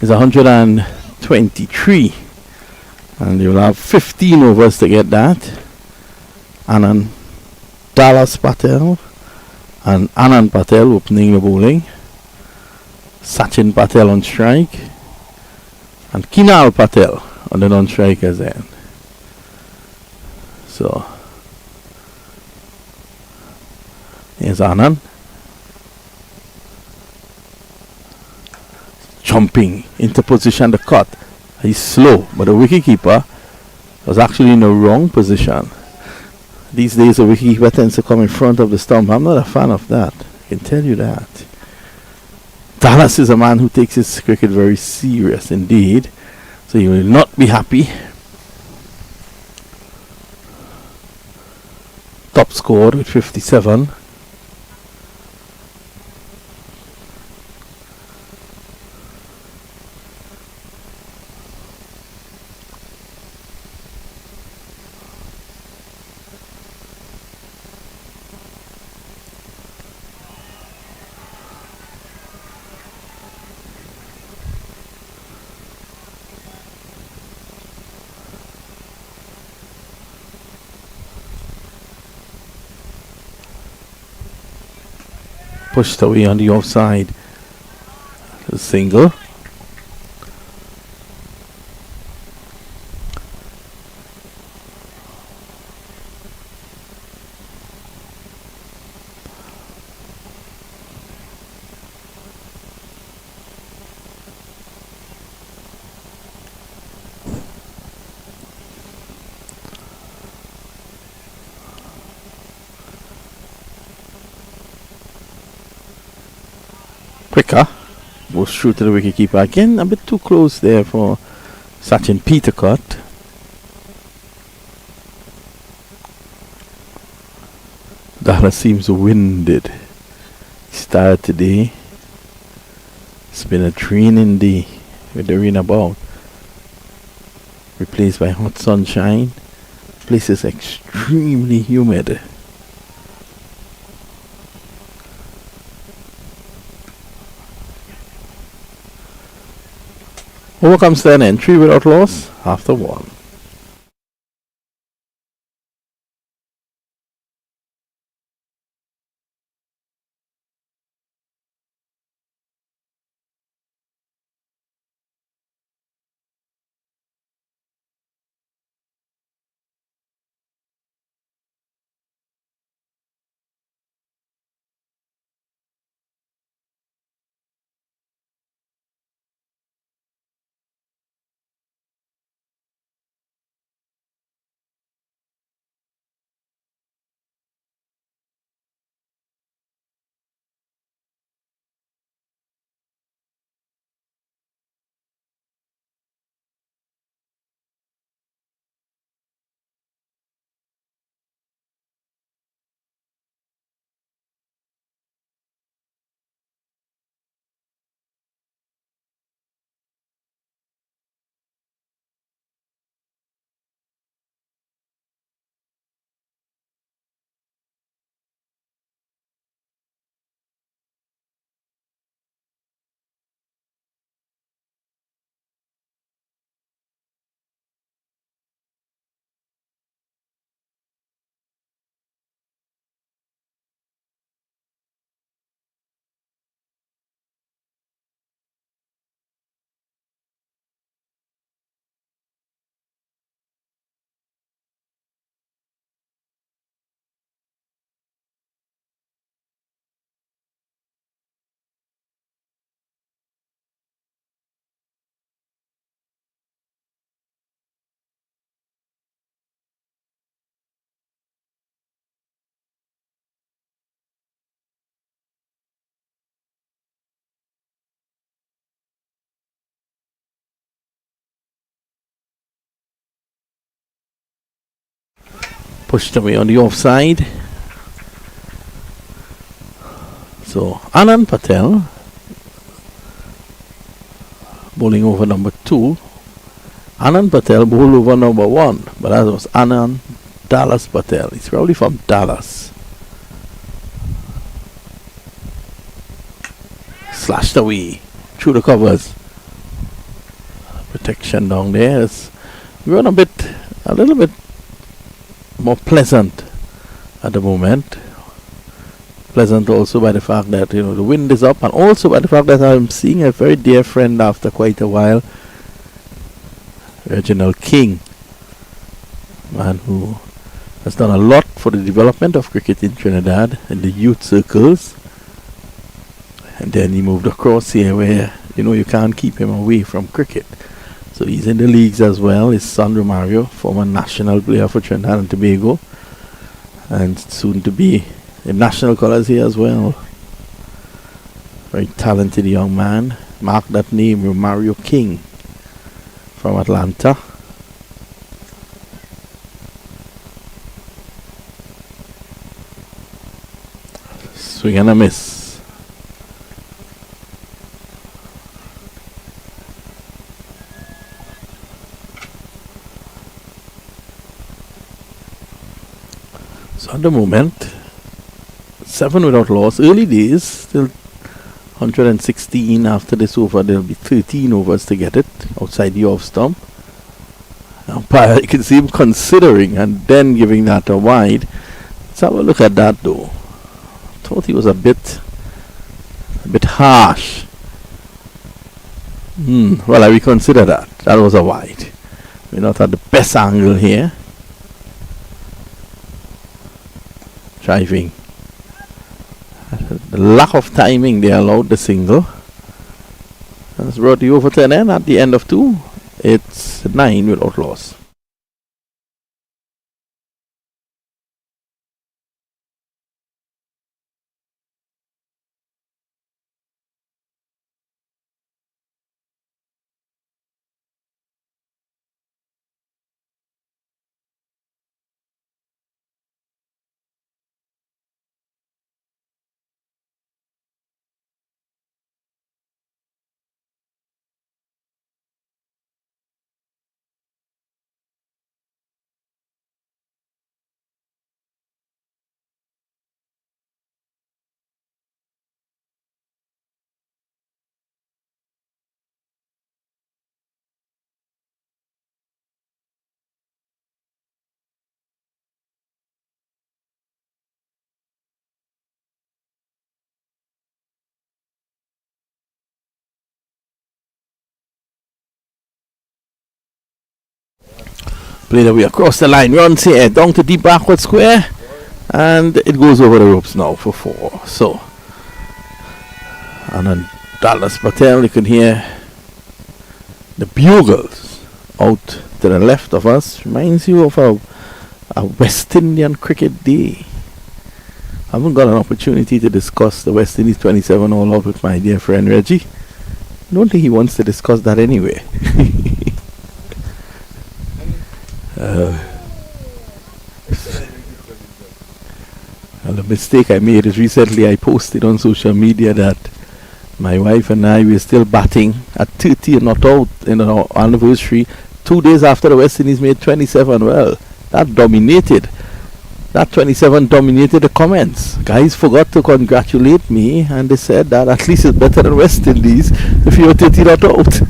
is 123. And you'll have 15 overs to get that. Anand Dallas Patel and Anand Patel opening the bowling. Sachin Patel on strike. And Kinal Patel on the non-strikers end. So here's Anand. Jumping into position to cut. He's slow, but the wicketkeeper was actually in the wrong position. These days the wicketkeeper tends to come in front of the stump. I'm not a fan of that. I can tell you that. Dallas is a man who takes his cricket very serious indeed. So he will not be happy. Top scored with 57. Pushed away on the offside. A single. Quicker. Goes through to the wicketkeeper again. A bit too close there for Sachin Petercut. Dallas seems winded. He's tired today. It's been a draining day with the rain about. Replaced by hot sunshine. Place is extremely humid. Over comes an entry without loss after 1. Pushed away on the offside. So Anand Patel bowling over number 2. Anand Patel bowled over number 1, but that was Anand Dallas Patel. He's probably from Dallas. slashed away through the covers. Protection down there is grown a little bit more pleasant at the moment. Pleasant also by the fact that the wind is up, and also by the fact that I'm seeing a very dear friend after quite a while, Reginald King, man who has done a lot for the development of cricket in Trinidad in the youth circles. And then he moved across here where you can't keep him away from cricket. So he's in the leagues as well. His son Romario, former national player for Trinidad and Tobago, and soon to be in national colours here as well. Very talented young man. Mark that name, Romario King, from Atlanta. Swing and a miss. So at the moment, 7 without loss. Early days, still 116. After this over, there'll be 13 overs to get it outside the off stump. Umpire, you can see him considering and then giving that a wide. Let's have a look at that though. Thought he was a bit harsh. Well, I reconsider that. That was a wide. We're not at the best angle here. Driving. The lack of timing, they allowed the single. That's brought you over to an end at the end of 2. It's 9 without loss. Played away across the line, runs here, down to deep backward square, and it goes over the ropes now for 4. So, and then Dallas Patel, you can hear the bugles out to the left of us. Reminds you of a West Indian cricket day. I haven't got an opportunity to discuss the West Indies 27 all out with my dear friend Reggie. I don't think he wants to discuss that anyway. The mistake I made is recently I posted on social media that my wife and I were still batting at 30 and not out in our anniversary 2 days after the West Indies made 27. Well, that 27 dominated the comments. Guys forgot to congratulate me, and they said that at least it's better than West Indies if you're 30 not out.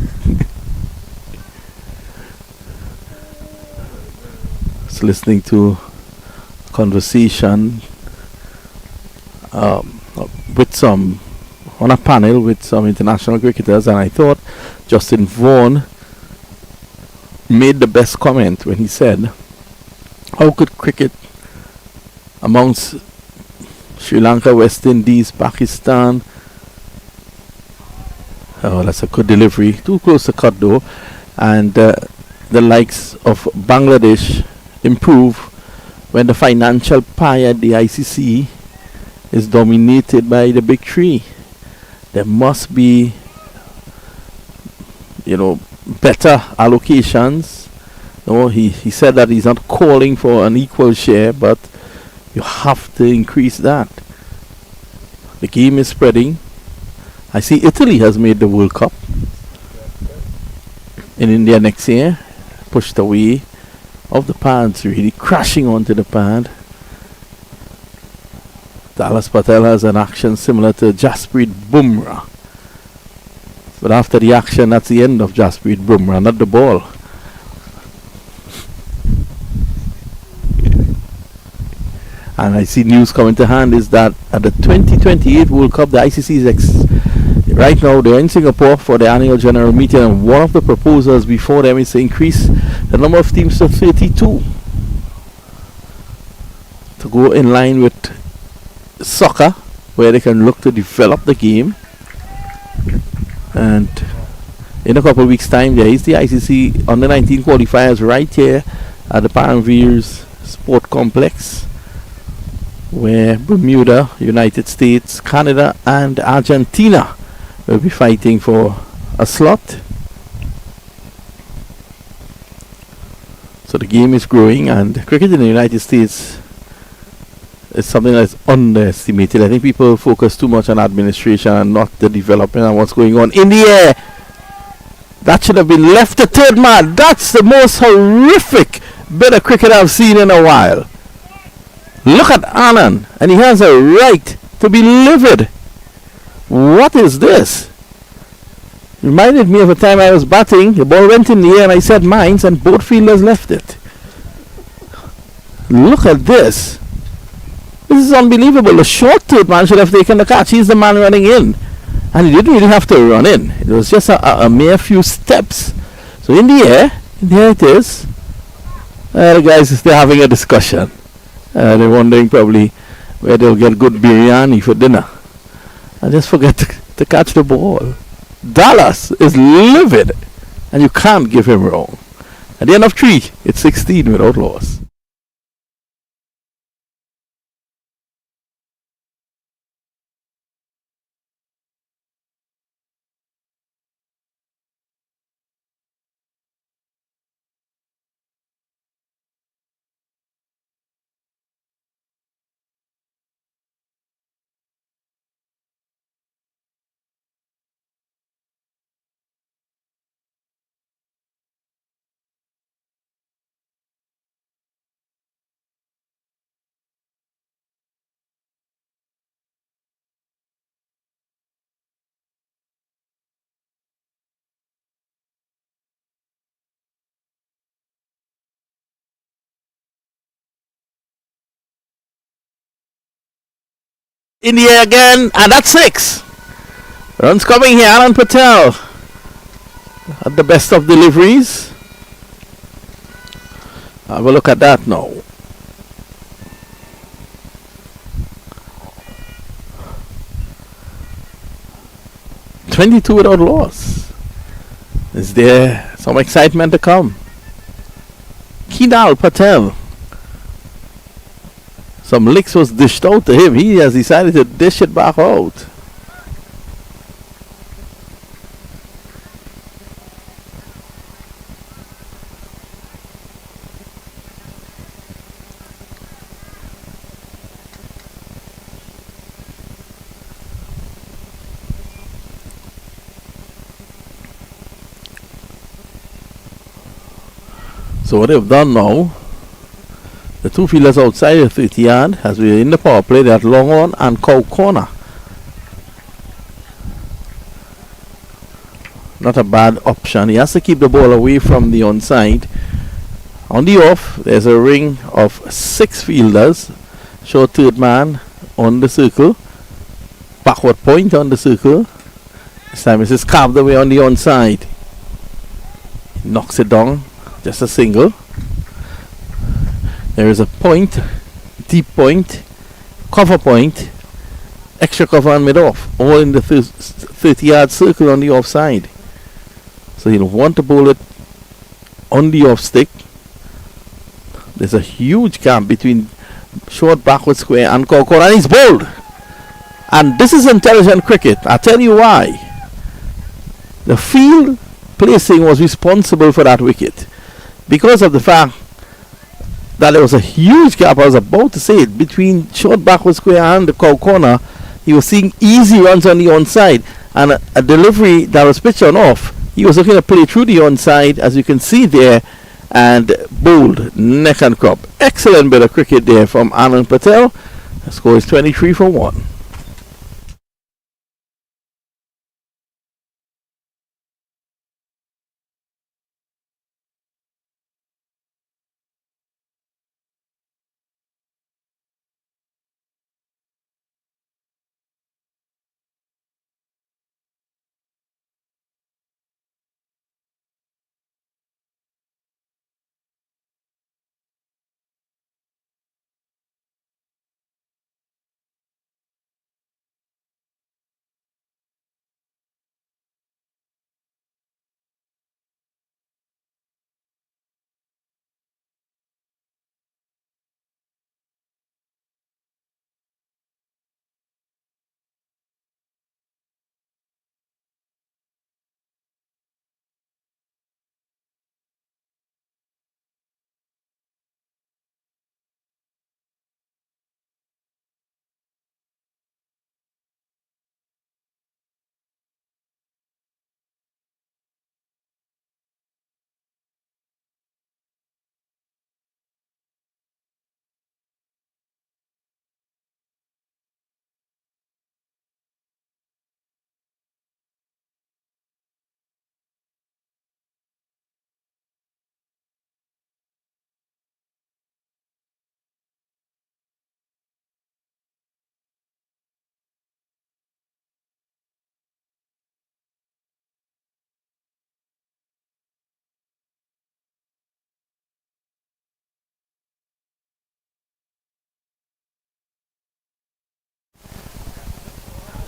Listening to conversation with some on a panel with some international cricketers, and I thought Justin Vaughan made the best comment when he said, how could cricket amongst Sri Lanka, West Indies, Pakistan, that's a good delivery, too close to cut though, and the likes of Bangladesh improve when the financial pie at the ICC is dominated by the big 3. There must be better allocations. He said that he's not calling for an equal share, but you have to increase that. The game is spreading. I see Italy has made the World Cup in India next year, pushed away of the pads, really crashing onto the pad. Dallas Patel has an action similar to Jasprit Bumrah But after the action, that's the end of Jasprit Bumrah, not the ball. And I see news coming to hand is that at the 2028 World Cup, the ICC is right now they're in Singapore for the annual general meeting, and one of the proposals before them is to increase the number of teams to 32 to go in line with soccer, where they can look to develop the game. And in a couple of weeks' time, there is the ICC under 19 qualifiers right here at the Paramveers Sport Complex, where Bermuda, United States, Canada and Argentina will be fighting for a slot. So the game is growing, and cricket in the United States is something that's underestimated. I think people focus too much on administration and not the development and what's going on in the air. That should have been left to third man. That's the most horrific bit of cricket I've seen in a while. Look at Anand, and he has a right to be livid. What is this? Reminded me of a time I was batting, the ball went in the air and I said mines, and both fielders left it. Look at this. This is unbelievable. The short third man should have taken the catch. He's the man running in, and he didn't really have to run in. It was just a mere few steps. So in the air, and here it is. The guys, they're having a discussion. They're wondering probably where they'll get good biryani for dinner. And just forget to catch the ball. Dallas is livid, and you can't give him wrong. At the end of 3, it's 16 without loss. In the air again, and that's 6. Runs coming here, Anand Patel at the best of deliveries. Have a look at that now. .22 without loss. Is there some excitement to come? Kinal Patel. Some licks was dished out to him. He has decided to dish it back out. So what they've done now, the two fielders outside the 30 yard, as we're in the power play, that long on and cow corner. Not a bad option. He has to keep the ball away from the onside. On the off, there's a ring of 6 fielders. Short third man on the circle. Backward point on the circle. This time it's just carved away on the onside. Knocks it down. Just a single. There is a point, deep point, cover point, extra cover and mid-off, all in the 30 yard circle on the offside. So you'll want to bowl it on the off stick. There's a huge gap between short backward square and corner, and he's bowled. And this is intelligent cricket. I'll tell you why. The field placing was responsible for that wicket, because of the fact that there was a huge gap, I was about to say it, between short backward square and the cow corner. He was seeing easy runs on the onside, and a delivery that was pitched on off. He was looking to play through the onside, as you can see there, and bowled neck and crop. Excellent bit of cricket there from Anand Patel. The score is 23 for 1.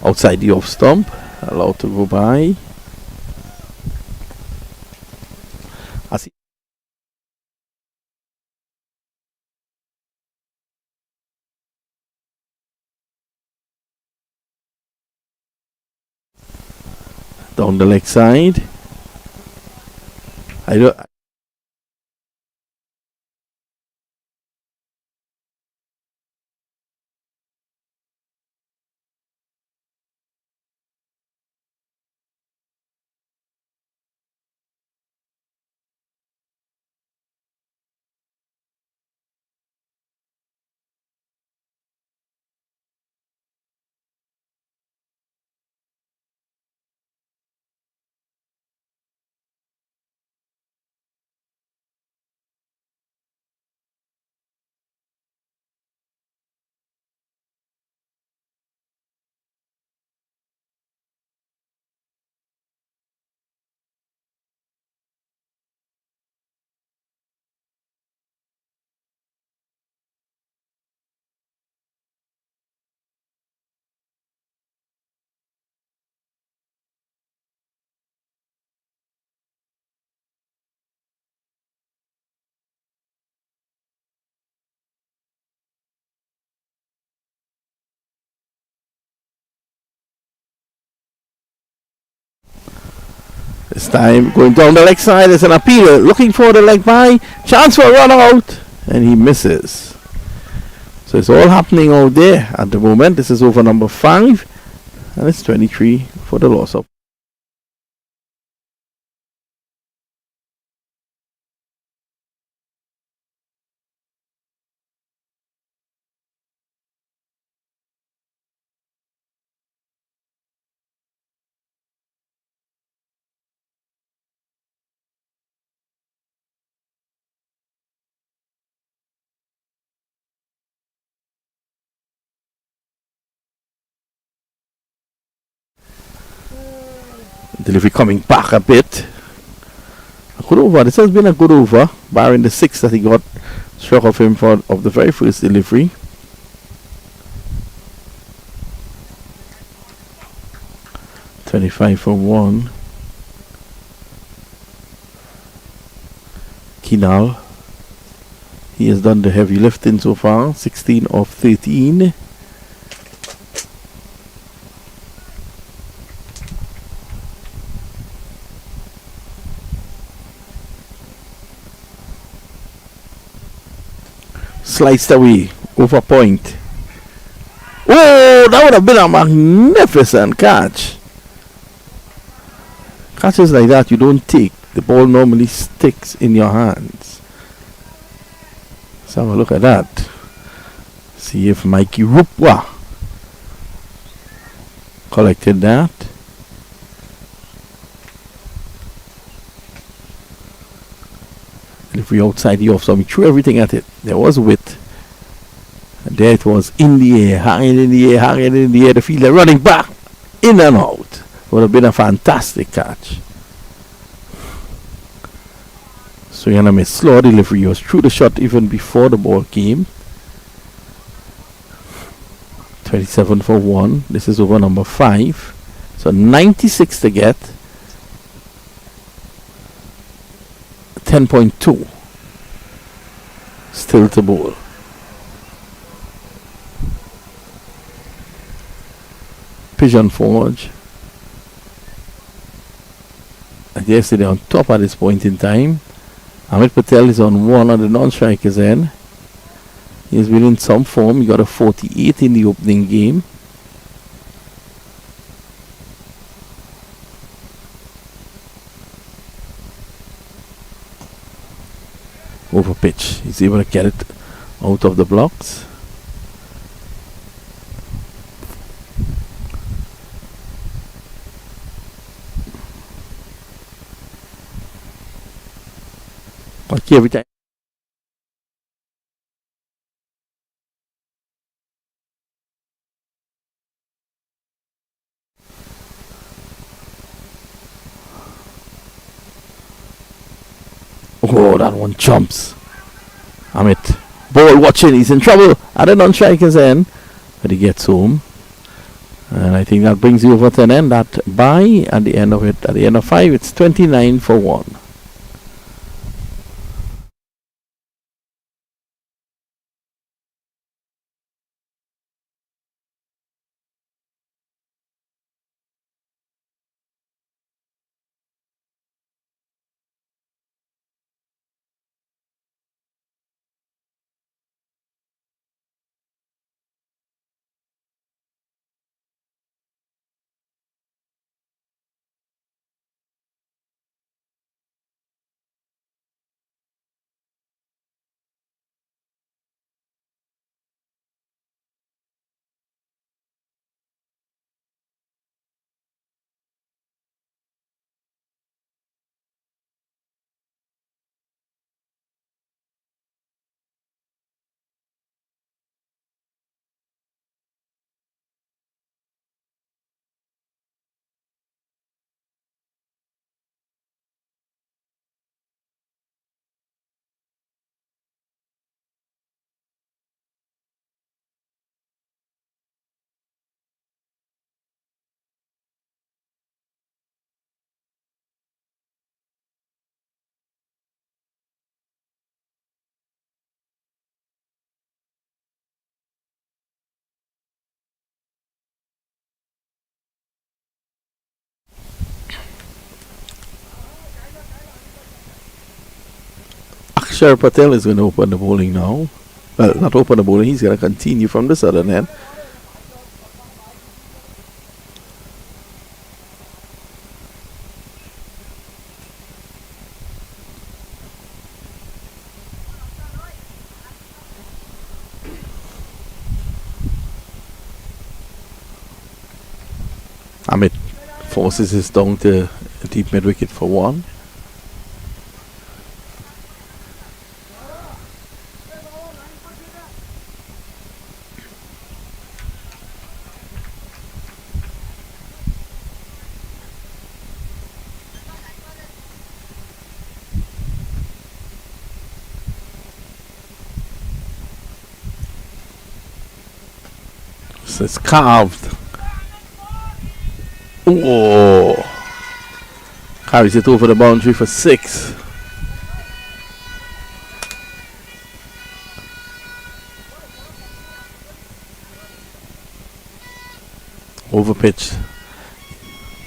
outside the off stump, allowed to go by. As he down the leg side. I don't. This time going down the leg side is an appeal, looking for the leg by, chance for a run out, and he misses. So it's all happening out there at the moment. This is over number 5, and it's 23 for the loss of. Delivery coming back a bit. A good over. This has been a good over, barring the 6 that he got struck off him for of the very first delivery. $25 for 1. Kinal. He has done the heavy lifting so far. 16 of 13. Sliced away, over point. Oh, that would have been a magnificent catch. Catches like that you don't take. The ball normally sticks in your hands. Let's have a look at that. See if Mikey Rupwa collected that. If we outside the off, so we threw everything at it. There was width. And there it was in the air, hanging in the air, hanging in the air. The fielder running back, in and out. Would have been a fantastic catch. So you're gonna miss slow delivery. He was through the shot even before the ball came. 27 for 1. This is over number 5. So 96 to get. 10.2. Still to bowl. Pigeon Forge. And yesterday on top at this point in time. Amit Patel is on 1 on the non-strikers end. He's been in some form. He got a 48 in the opening game. Over pitch. He's able to get it out of the blocks. Okay, every time. Oh, that one jumps. Amit. Ball watching. He's in trouble at the non-striker's end. But he gets home. And I think that brings you over to an end. That by at the end of it, at the end of 5, it's 29 for 1. Akshar Patel is going to open the bowling now. Well, not open the bowling, he's going to continue from the southern end. Amit forces his down to deep mid wicket for 1. So it's carved. Oh, carries it over the boundary for 6. Over pitch.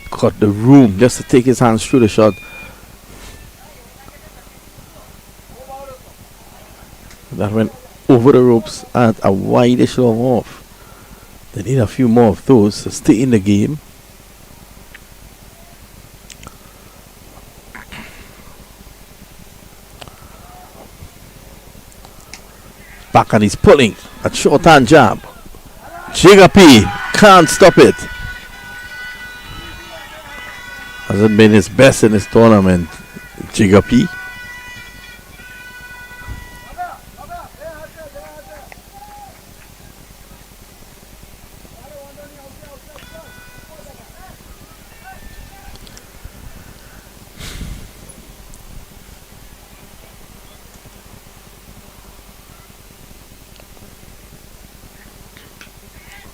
Got the room just to take his hands through the shot. That went over the ropes at a wide-ish long off. They need a few more of those to stay in the game. Back and he's pulling a short hand jab. Jigapi can't stop it. Hasn't been his best in this tournament. Jigapi.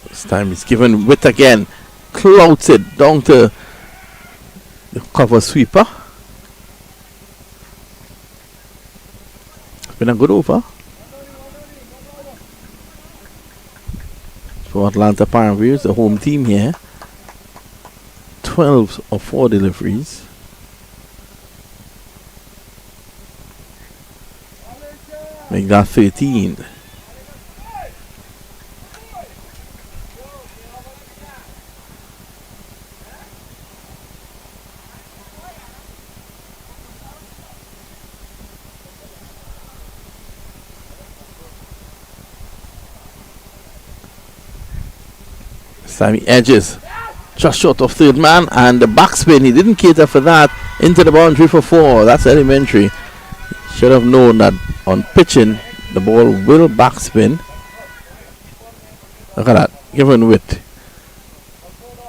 This time he's given width again. Clouts it down to the cover sweeper. It's been a good over for Atlanta Paramveers, the home team here. 12 of 4 deliveries. Make that 13. Sammy edges just short of third man, and the backspin, he didn't cater for that, into the boundary for 4. That's elementary. Should have known that on pitching the ball will backspin. Look at that, given width.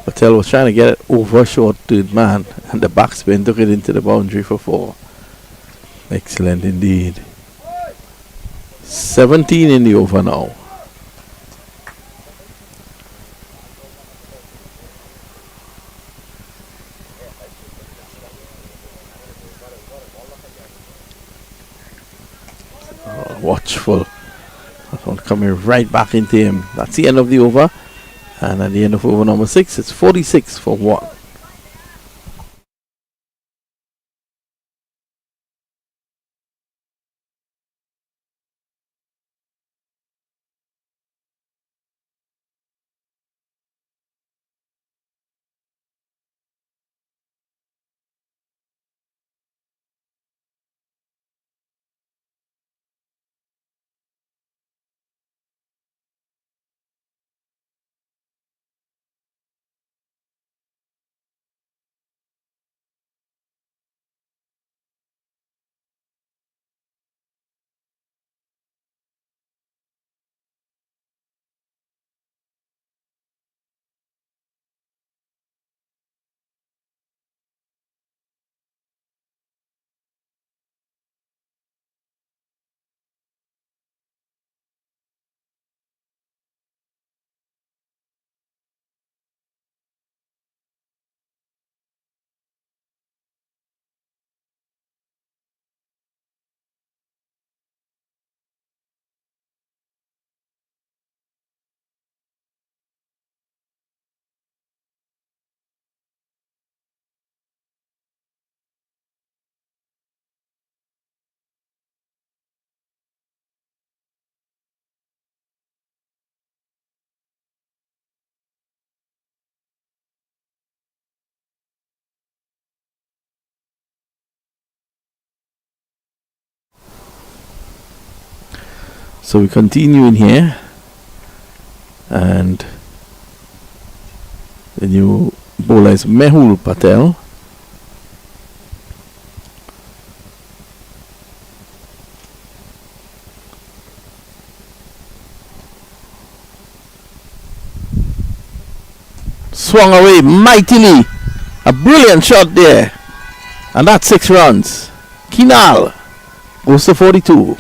Patel was trying to get it over short third man, and the backspin took it into the boundary for 4. Excellent indeed. 17 in the over now. watchful. That one coming right back into him. That's the end of the over. And at the end of over number 6, it's 46 for 1. So we continue in here, and the new bowler is Mehul Patel. Swung away mightily. A brilliant shot there. And that's 6 runs. Kinal goes to 42.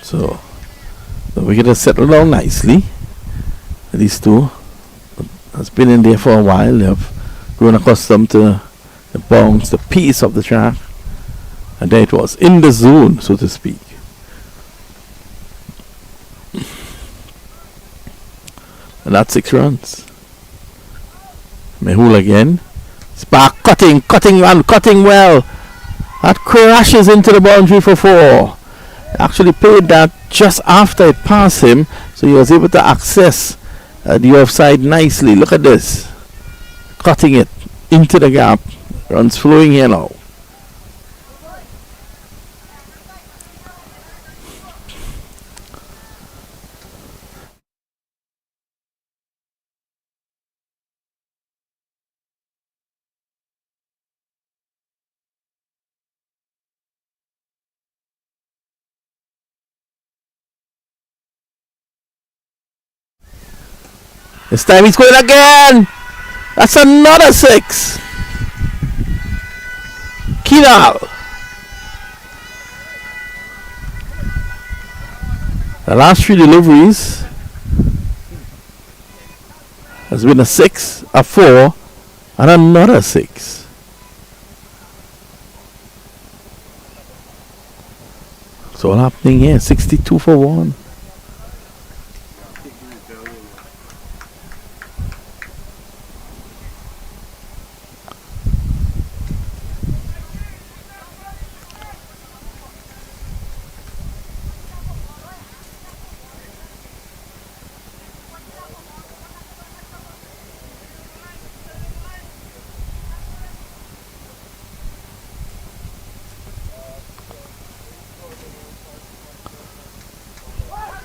So the wicket has settled down nicely. These two has been in there for a while. They have grown accustomed to the bounce, the pace of the track. And there it was, in the zone, so to speak. And that's 6 runs. Mehul again. Spark cutting well. That crashes into the boundary for 4. Actually played that just after it passed him, so he was able to access the offside nicely. Look at this. Cutting it into the gap. Runs flowing here now. This time he's going again. That's another 6. Kinal. The last 3 deliveries has been a 6, a 4, and another 6. So all happening here. 62 for 1.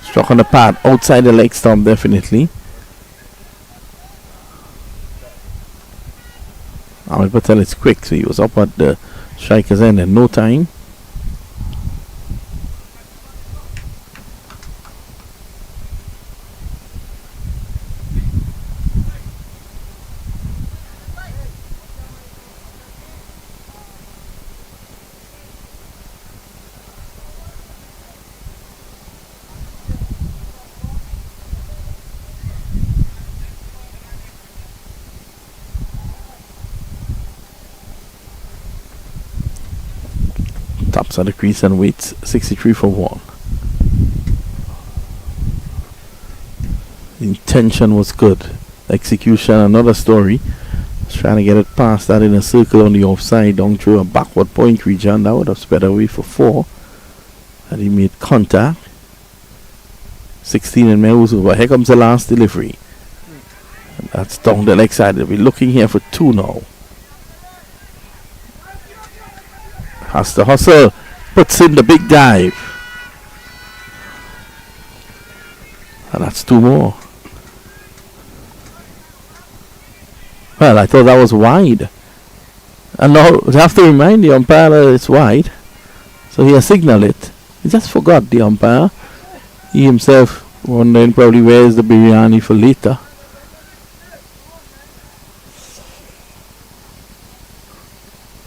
Struck on the pad outside the leg stump, definitely. Ahmed Patel is quick, so he was up at the striker's end in no time. Steps at the crease and waits 63 for 1. The intention was good. Execution, another story. Was trying to get it past that in a circle on the offside, down through a backward point region. That would have sped away for 4. And he made contact. 16 and moves over. Here comes the last delivery. And that's down the leg side. They'll be looking here for 2 now. Has to hustle. Puts in the big dive. And that's 2 more. Well, I thought that was wide. And now we have to remind the umpire that it's wide. So he has signaled it. He just forgot, the umpire. He himself wondering probably where's the biryani for later.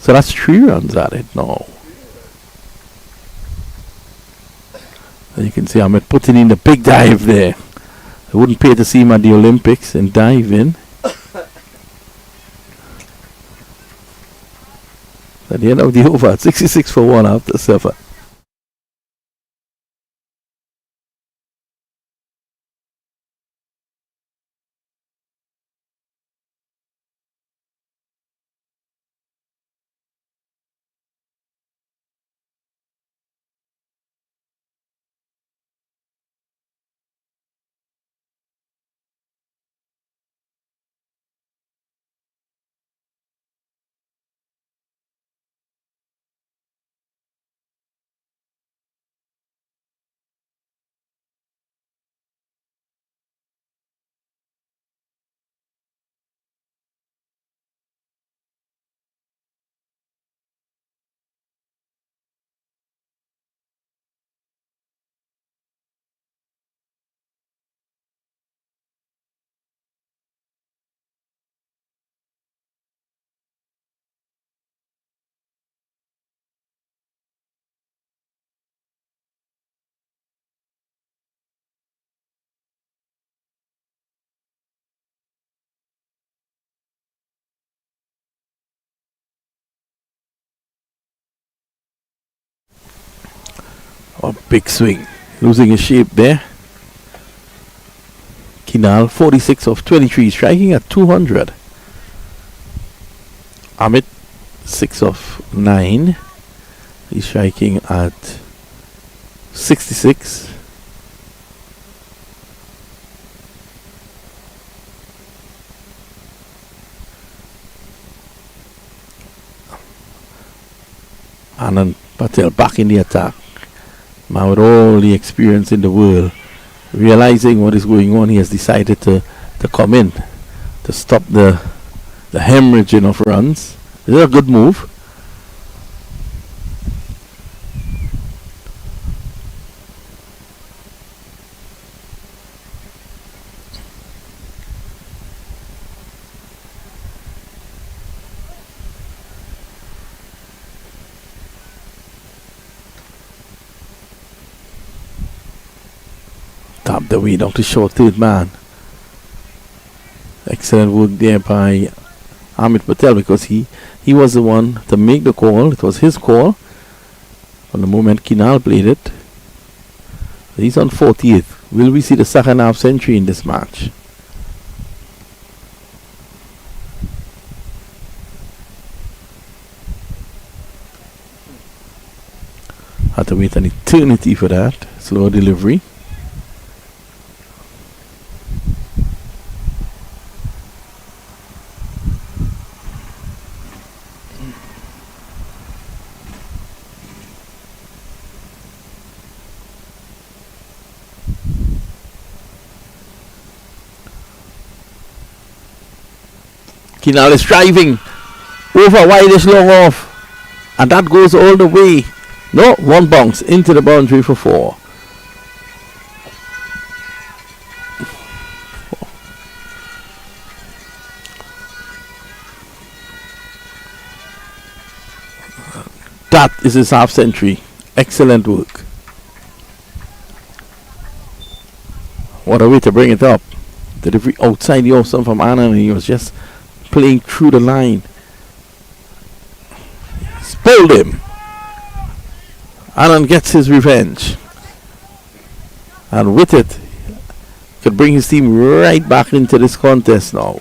So that's 3 runs at it now. And you can see Ahmed putting in the big dive there. I wouldn't pay to see him at the Olympics and dive in. At the end of the over, 66 for 1 after 7. A big swing. Losing his shape there. Kinal, 46 of 23, striking at 200. Amit, 6 of 9. He's striking at 66. Anand Patel back in the attack. Man with all the experience in the world, realizing what is going on, he has decided to come in to stop the hemorrhaging of runs. This is a good move. Tap the way down to short third man. Excellent work there by Amit Patel, because he was the one to make the call. It was his call from the moment Kinal played it. He's on 40th. Will we see the second half century in this match? Had to wait an eternity for that. Slow delivery. Kinal is driving over widest long off, and that goes all the way. No, one bounce into the boundary for 4. That is his half century. Excellent work. What a way to bring it up. Delivery outside the off stump from Anand, and he was just playing through the line. Pulled him. Anand gets his revenge. And with it, could bring his team right back into this contest now.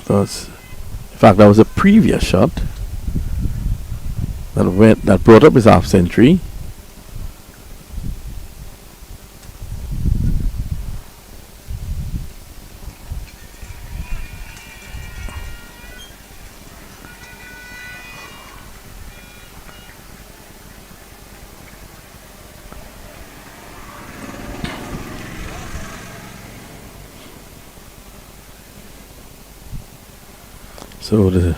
In fact, that was a previous shot that brought up his half century. So the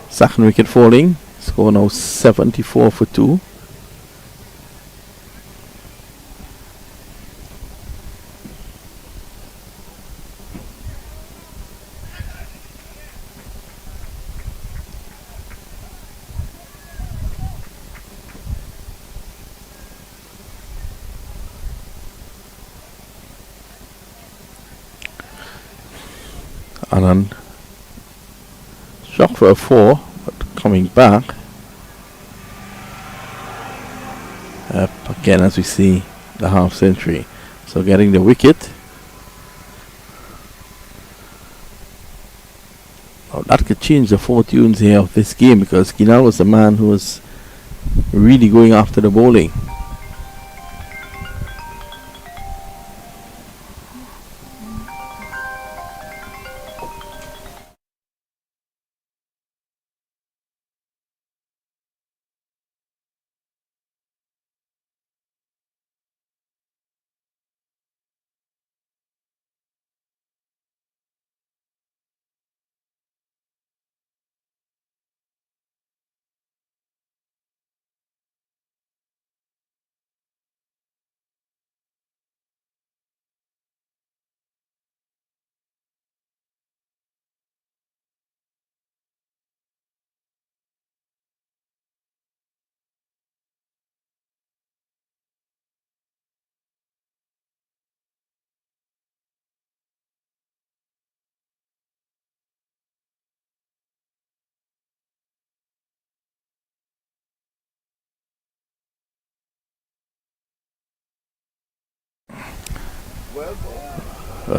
second wicket falling. Score now 74 for 2. Anand shot for a 4, but coming back. Again, as we see the half century. So getting the wicket. Oh, that could change the fortunes here of this game, because Kinal was the man who was really going after the bowling.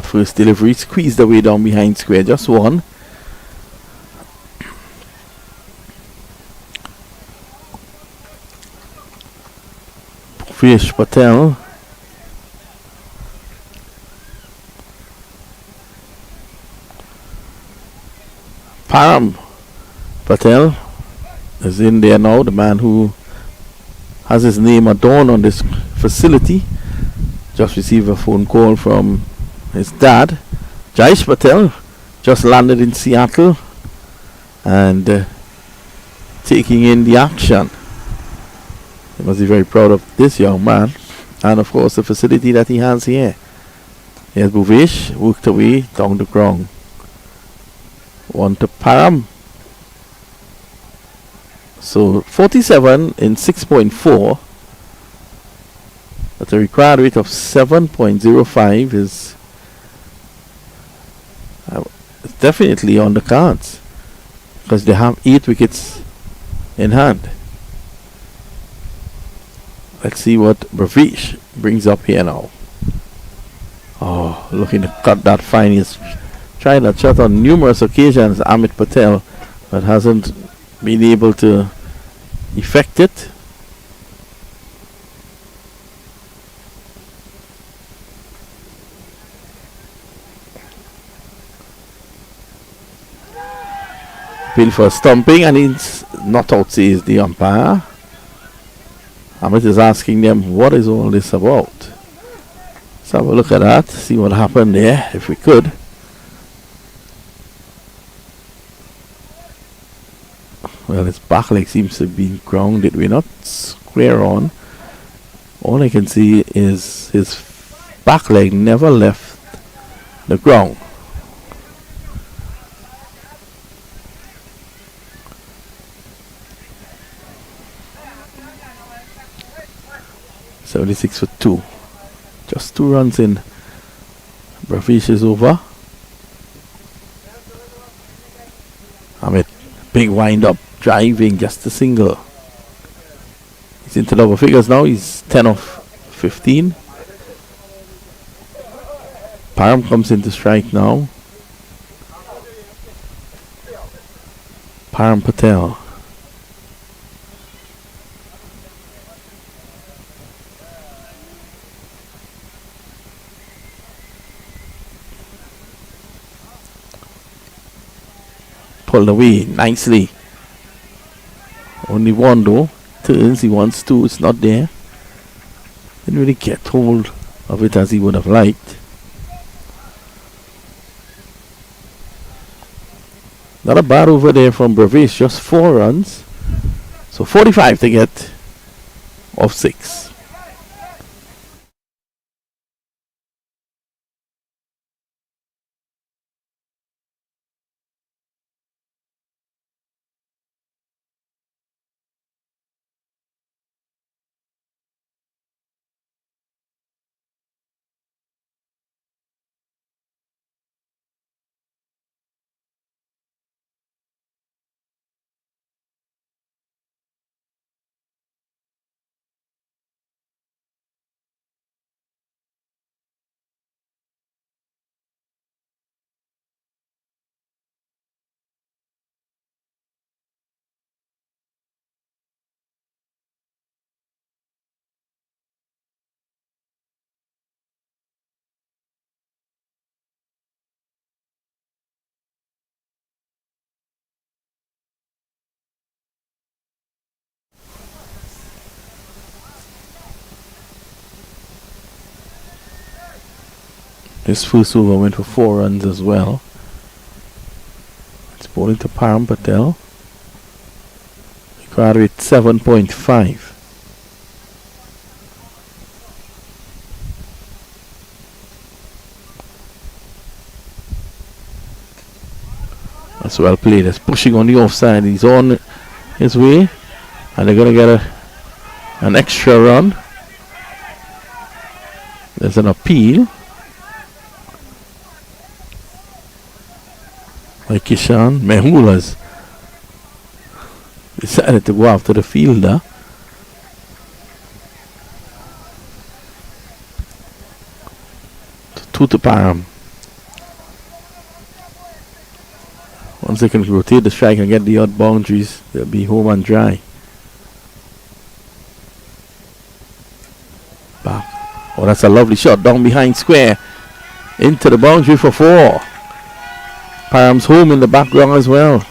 First delivery squeezed away down behind square, just one. Fish Patel. Param Patel is in there now, the man who has his name adorned on this facility. Just received a phone call from his dad. Jaish Patel just landed in Seattle and taking in the action. He must be very proud of this young man, and of course the facility that he has here. Here's Bhuvesh, worked away down the ground. One to Param. So 47 in 6.4. But the required rate of 7.05 is definitely on the cards, because they have 8 wickets in hand. Let's see what Bhuvesh brings up here now. Oh, looking to cut that fine. He's tried that shot on numerous occasions, Amit Patel, but hasn't been able to effect it. Bill for stumping, and he's not out, says the umpire. Amit is asking them, what is all this about? Let's have a look at that, see what happened there, if we could. Well, his back leg seems to be grounded. We're not square on. All I can see is his back leg never left the ground. .76 for 2. Just 2 runs in Ravish is over. Amit, big wind up, driving, just a single. He's into double figures now. He's 10 of 15. Param comes into strike now. Param Patel. Pulled away nicely. Only one though. Turns, he wants two, it's not there. Didn't really get hold of it as he would have liked. Not a bad over there from Bravish, just 4 runs. So 45 to get off 6. This first over went for 4 runs as well. It's bowling to Param Patel. Required with 7.5. That's well played. It's pushing on the offside. He's on his way. And they're going to get an extra run. There's an appeal by Kishan. Mehul has decided to go after the fielder. Two to Param. Once they can rotate the strike and get the odd boundaries, they'll be home and dry. Back. Oh, that's a lovely shot down behind square. Into the boundary for 4. Param's home in the background as well.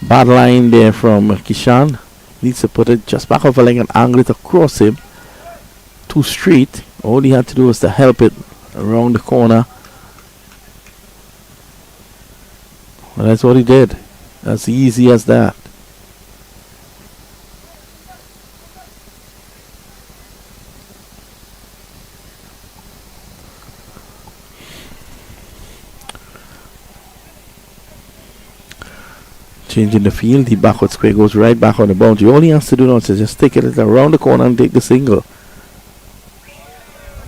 Bad line there from Kishan. Needs to put it just back of a leg and angle it across him. Too straight. All he had to do was to help it around the corner. Well, that's what he did. As easy as that. Changing the field, the backward square goes right back on the boundary. All he has to do now is just take it around the corner and take the single.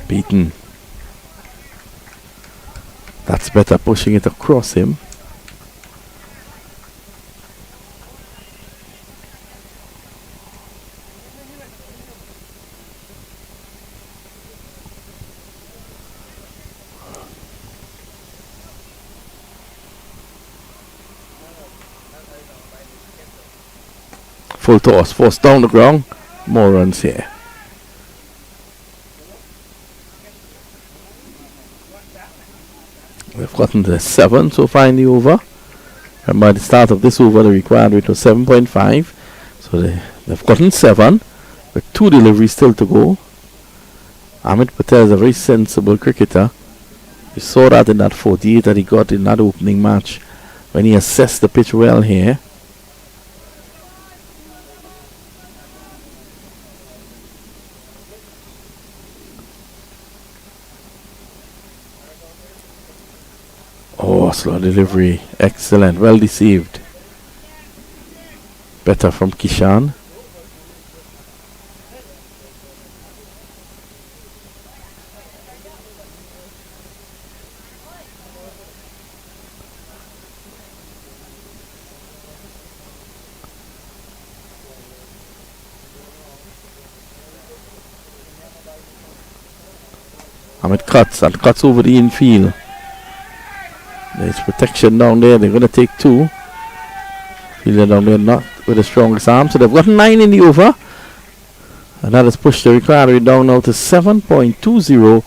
Beaten. That's better, pushing it across him. Full toss, forced down the ground. More runs here. We've gotten to 7 so far in the over. And by the start of this over, the required rate was 7.5. So they've gotten 7, with 2 deliveries still to go. Amit Patel is a very sensible cricketer. You saw that in that 48 that he got in that opening match when he assessed the pitch well here. Oh, slow delivery. Excellent. Well deceived. Better from Kishan. And it cuts over the infield. There's protection down there. They're going to take 2. Fielder down there not with the strongest arm. So they've got 9 in the over. And that has pushed the required rate down now to 7.20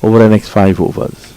over the next 5 overs.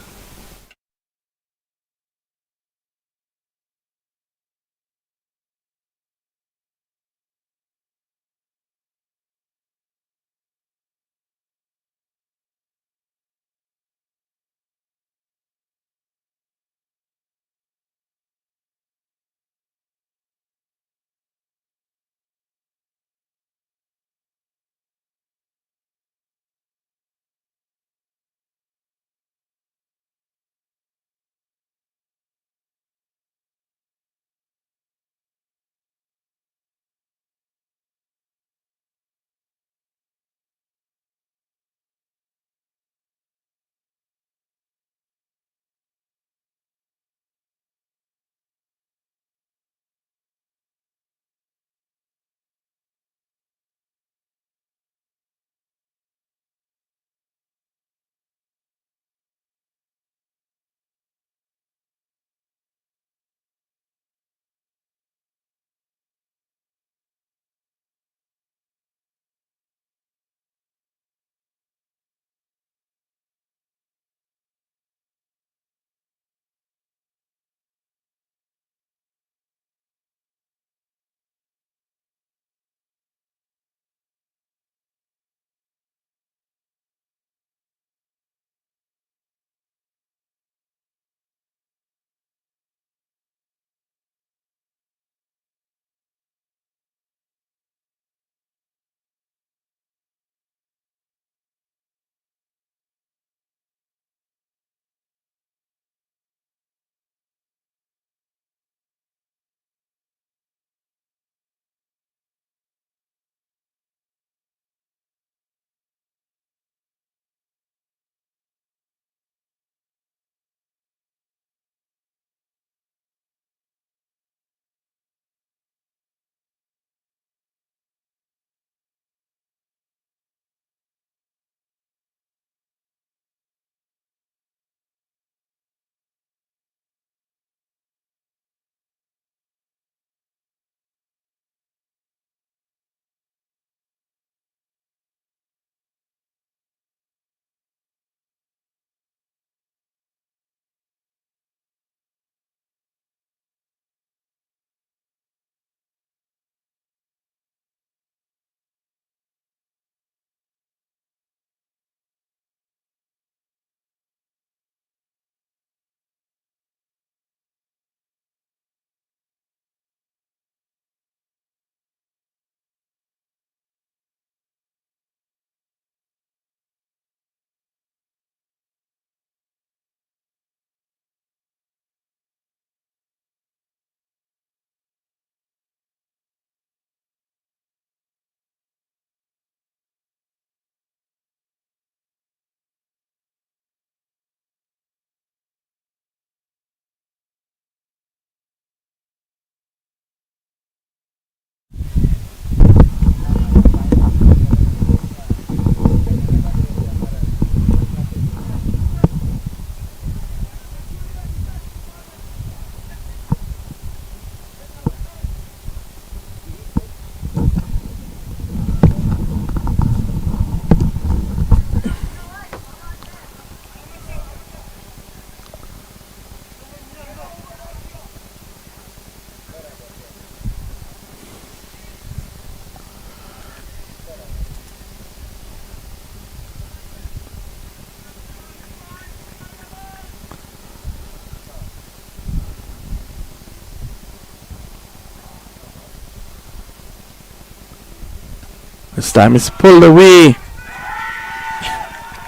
This time it's pulled away.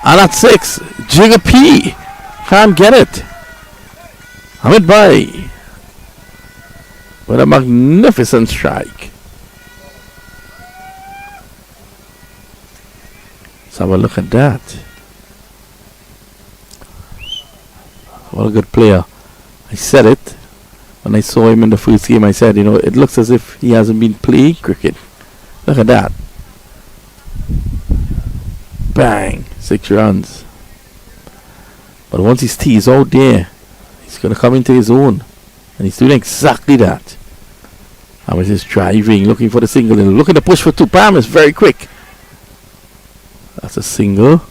And at 6, Jigga P can't get it. Hamid Bhai with a magnificent strike. Let's have a look at that. What a good player. I said it when I saw him in the first game. I said, you know, it looks as if he hasn't been playing cricket. Look at that. Bang, 6 runs. But once his tee is out there, he's going to come into his own. And he's doing exactly that. I was just driving, looking for the single, and looking to push for two. Pam is very quick. That's a single.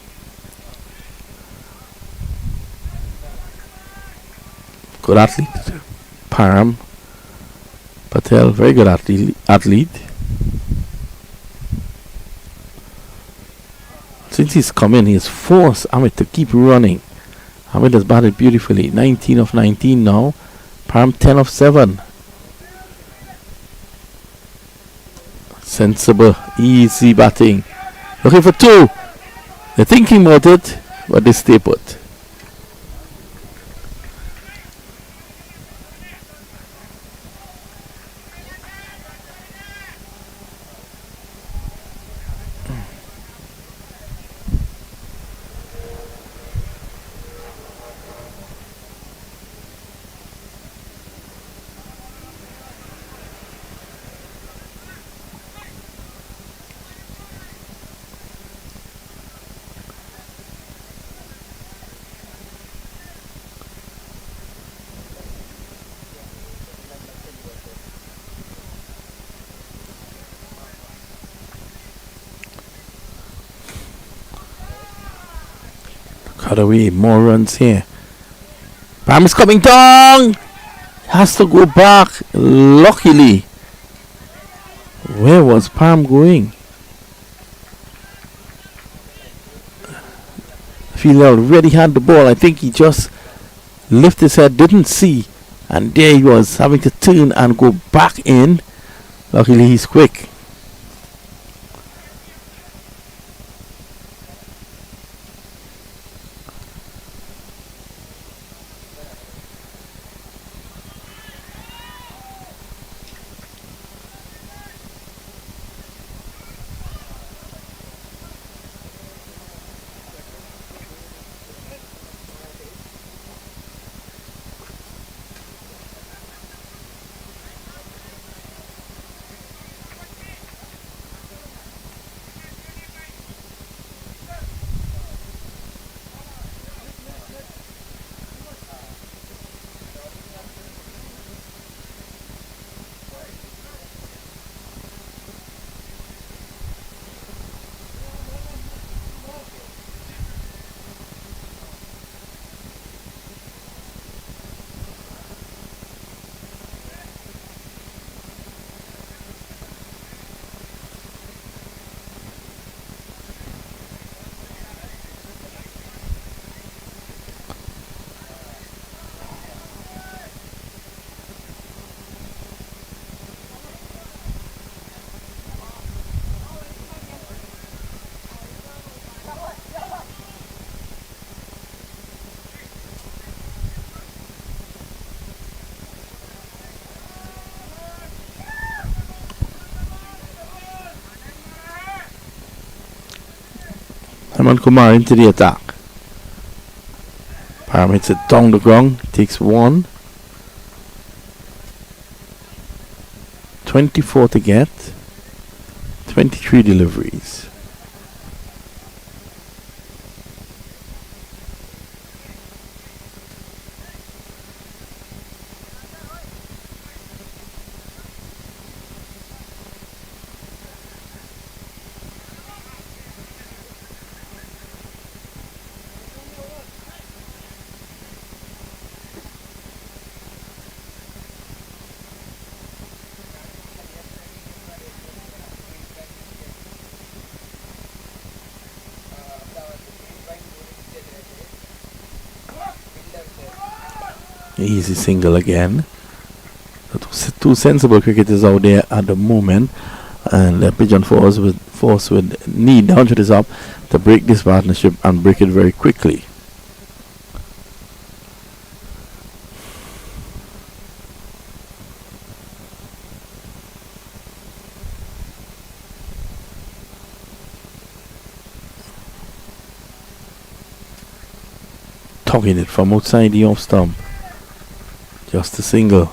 Good athlete. Param Patel, very good athlete. Since he's come in, he has forced Amit to keep running. Amit has batted beautifully. 19 of 19 now. Param 10 of 7. Sensible, easy batting. Looking for two. They're thinking about it, but they stay put. Cut away, more runs here. Pam is coming down. Has to go back. Luckily. Where was Pam going? Fielder already had the ball. I think he just lifted his head, didn't see. And there he was, having to turn and go back in. Luckily he's quick. Herman Kumar into the attack. Param hits it down the ground. Takes one. 24 to get. 23 deliveries. Easy single again. Two sensible cricketers out there at the moment, and Pigeon Forge would need down to this up to break this partnership and break it very quickly. Tugging it from outside the off stump. Just a single.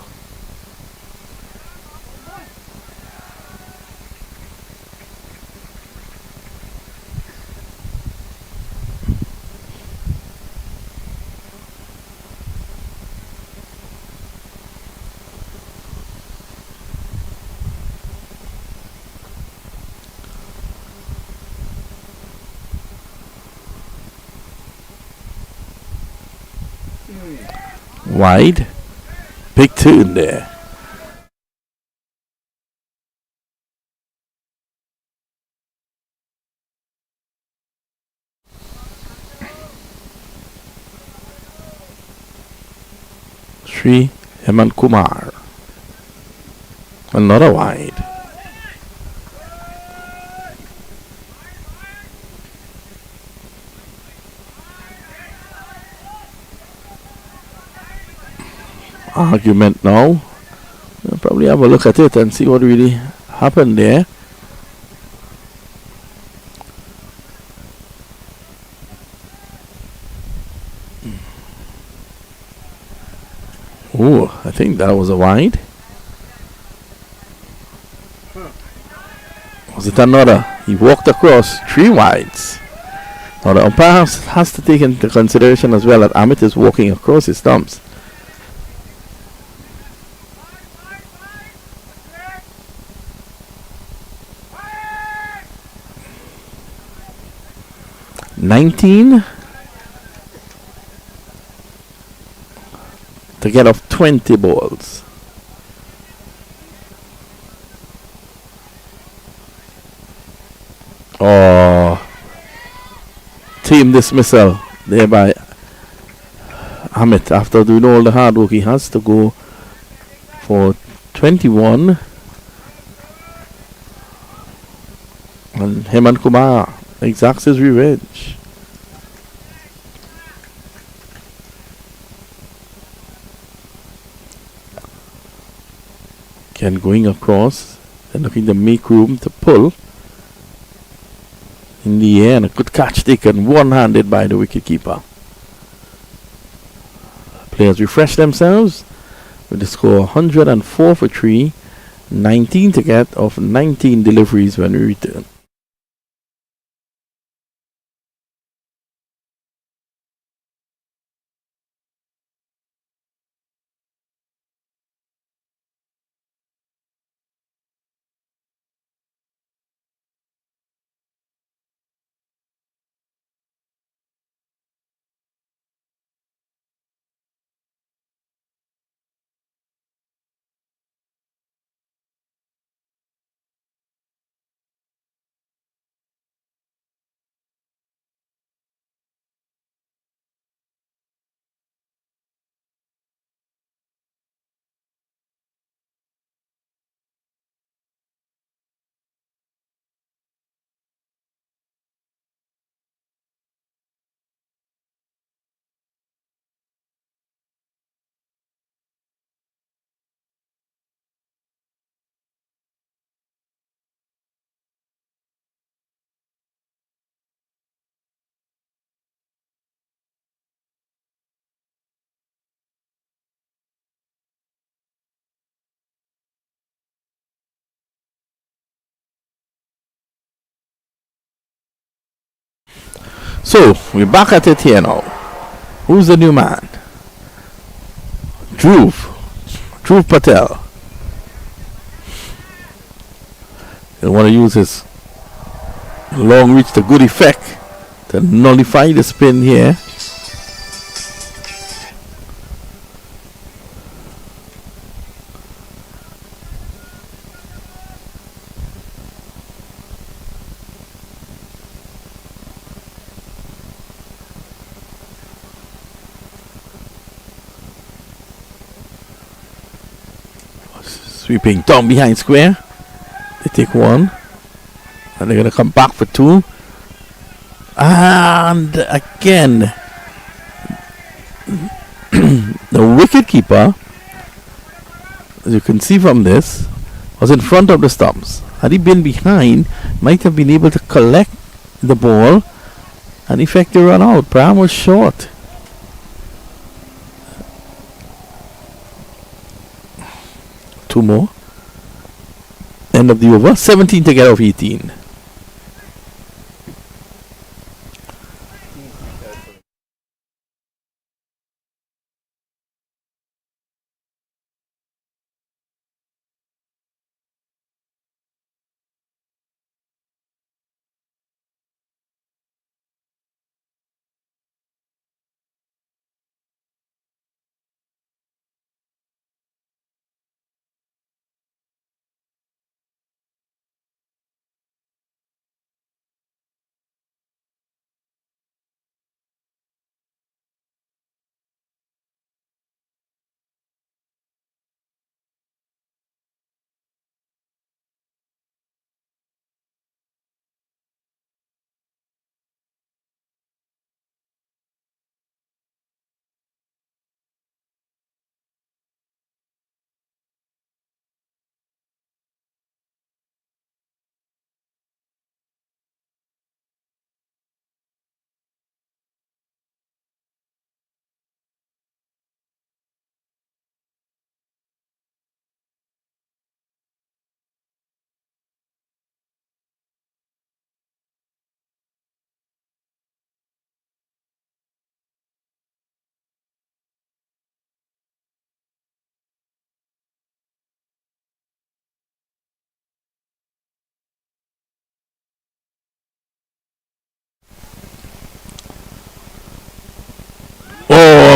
Wide. Big turn there. Sri Hemant Kumar. Another wide. Argument now. We'll probably have a look at it and see what really happened there. Oh, I think that was a wide. Was it another? He walked across 3 wides. Now the umpire has to take into consideration as well that Amit is walking across his stumps. $19 to get off 20 balls. Oh, team dismissal there by Amit after doing all the hard work. He has to go for 21. And Hemant Kumar exacts his revenge. Again going across and looking to make room to pull. In the air, and a good catch taken one-handed by the wicketkeeper. Players refresh themselves with the score 104 for 3, 19 to get of 19 deliveries when we return. So, we're back at it here now. Who's the new man? Dhruv Patel. He'll want to use his long reach to good effect to nullify the spin here. Sweeping down behind square. They take 1. And they're going to come back for 2. And again, the wicketkeeper, as you can see from this, was in front of the stumps. Had he been behind, might have been able to collect the ball and effect the run out. Pram was short. Two more. End of the over. 17 to get off 18.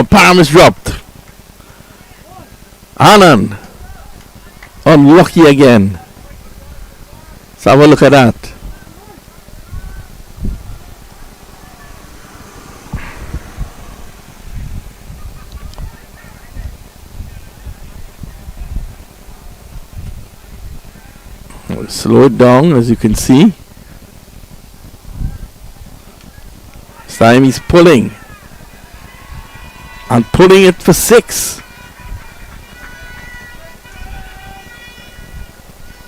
Oh, Param is dropped. Anand. Unlucky again. Let's have a look at that. Slow it down, as you can see. This time he's pulling. And pulling it for 6.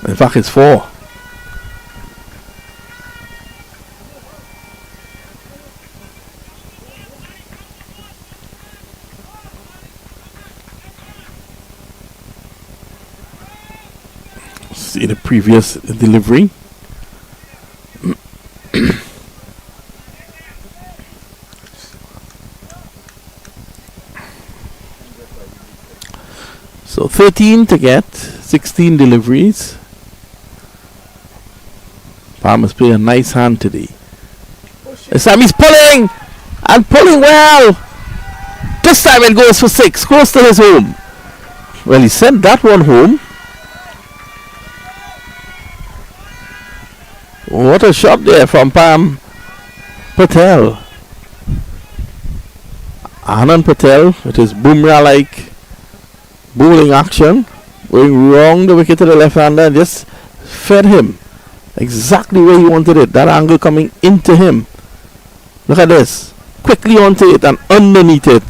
In fact, it's 4. See the previous delivery. So 13 to get, 16 deliveries. Palmer's playing a nice hand today. This time he's pulling! And pulling well! This time it goes for 6, close to his home. Well, he sent that one home. What a shot there from Pam Patel. Anand Patel with his boomerang-like bowling action, going round the wicket to the left-hander and just fed him exactly where he wanted it. That angle coming into him. Look at this. Quickly onto it and underneath it.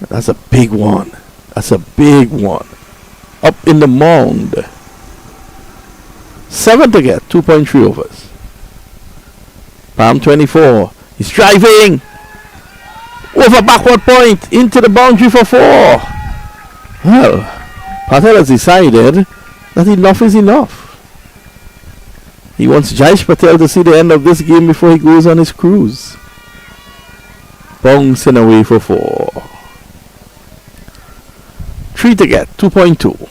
That's a big one. That's a big one. Up in the mound. 7 to get, 2.3 overs. Palm 24. He's driving. Over backward point. Into the boundary for 4. Well, Patel has decided that enough is enough. He wants Jayesh Patel to see the end of this game before he goes on his cruise. Bouncing away for 4. 3 to get, 2.2.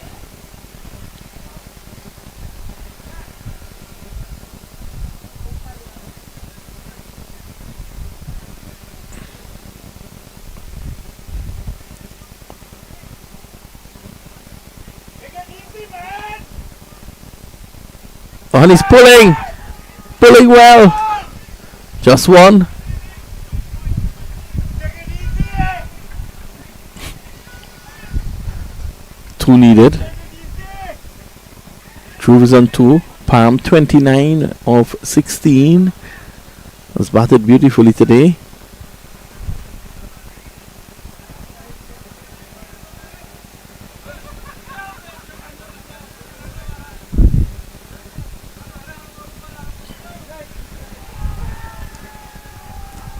And he's pulling well. Just one. Two needed. True is on 2. Palm 29 of 16. Was batted beautifully today.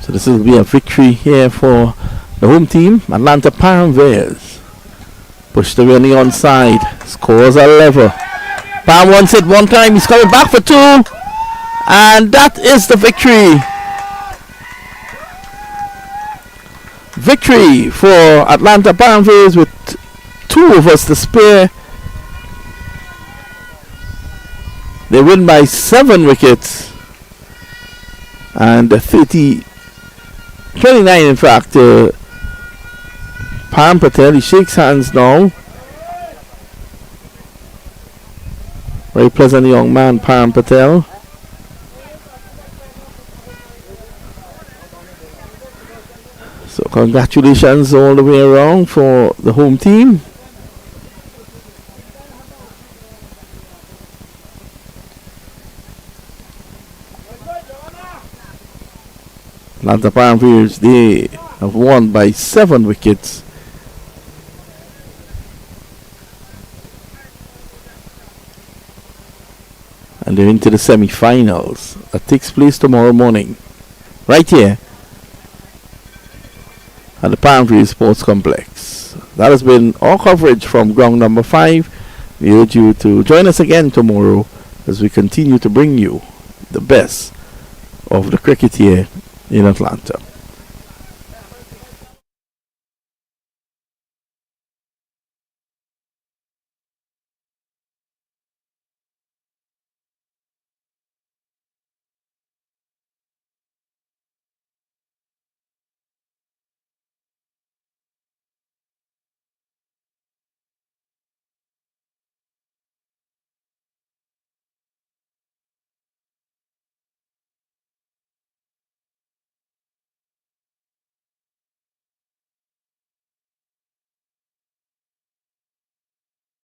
So this will be a victory here for the home team. Atlanta Paramveers push the running onside. Scores a level. Palm wants it one time. He's coming back for 2. And that is the victory. Victory for Atlanta Paramveers with 2 overs to spare. They win by 7 wickets. And 29 in fact. Pam Patel, he shakes hands now. Very pleasant young man, Pam Patel. So congratulations all the way around for the home team. Atlanta Paramveers, they have won by 7 wickets. And they're into the semi-finals. That takes place tomorrow morning. Right here at the Paramveers Sports Complex. That has been our coverage from ground number 5. We urge you to join us again tomorrow as we continue to bring you the best of the cricket here in Atlanta.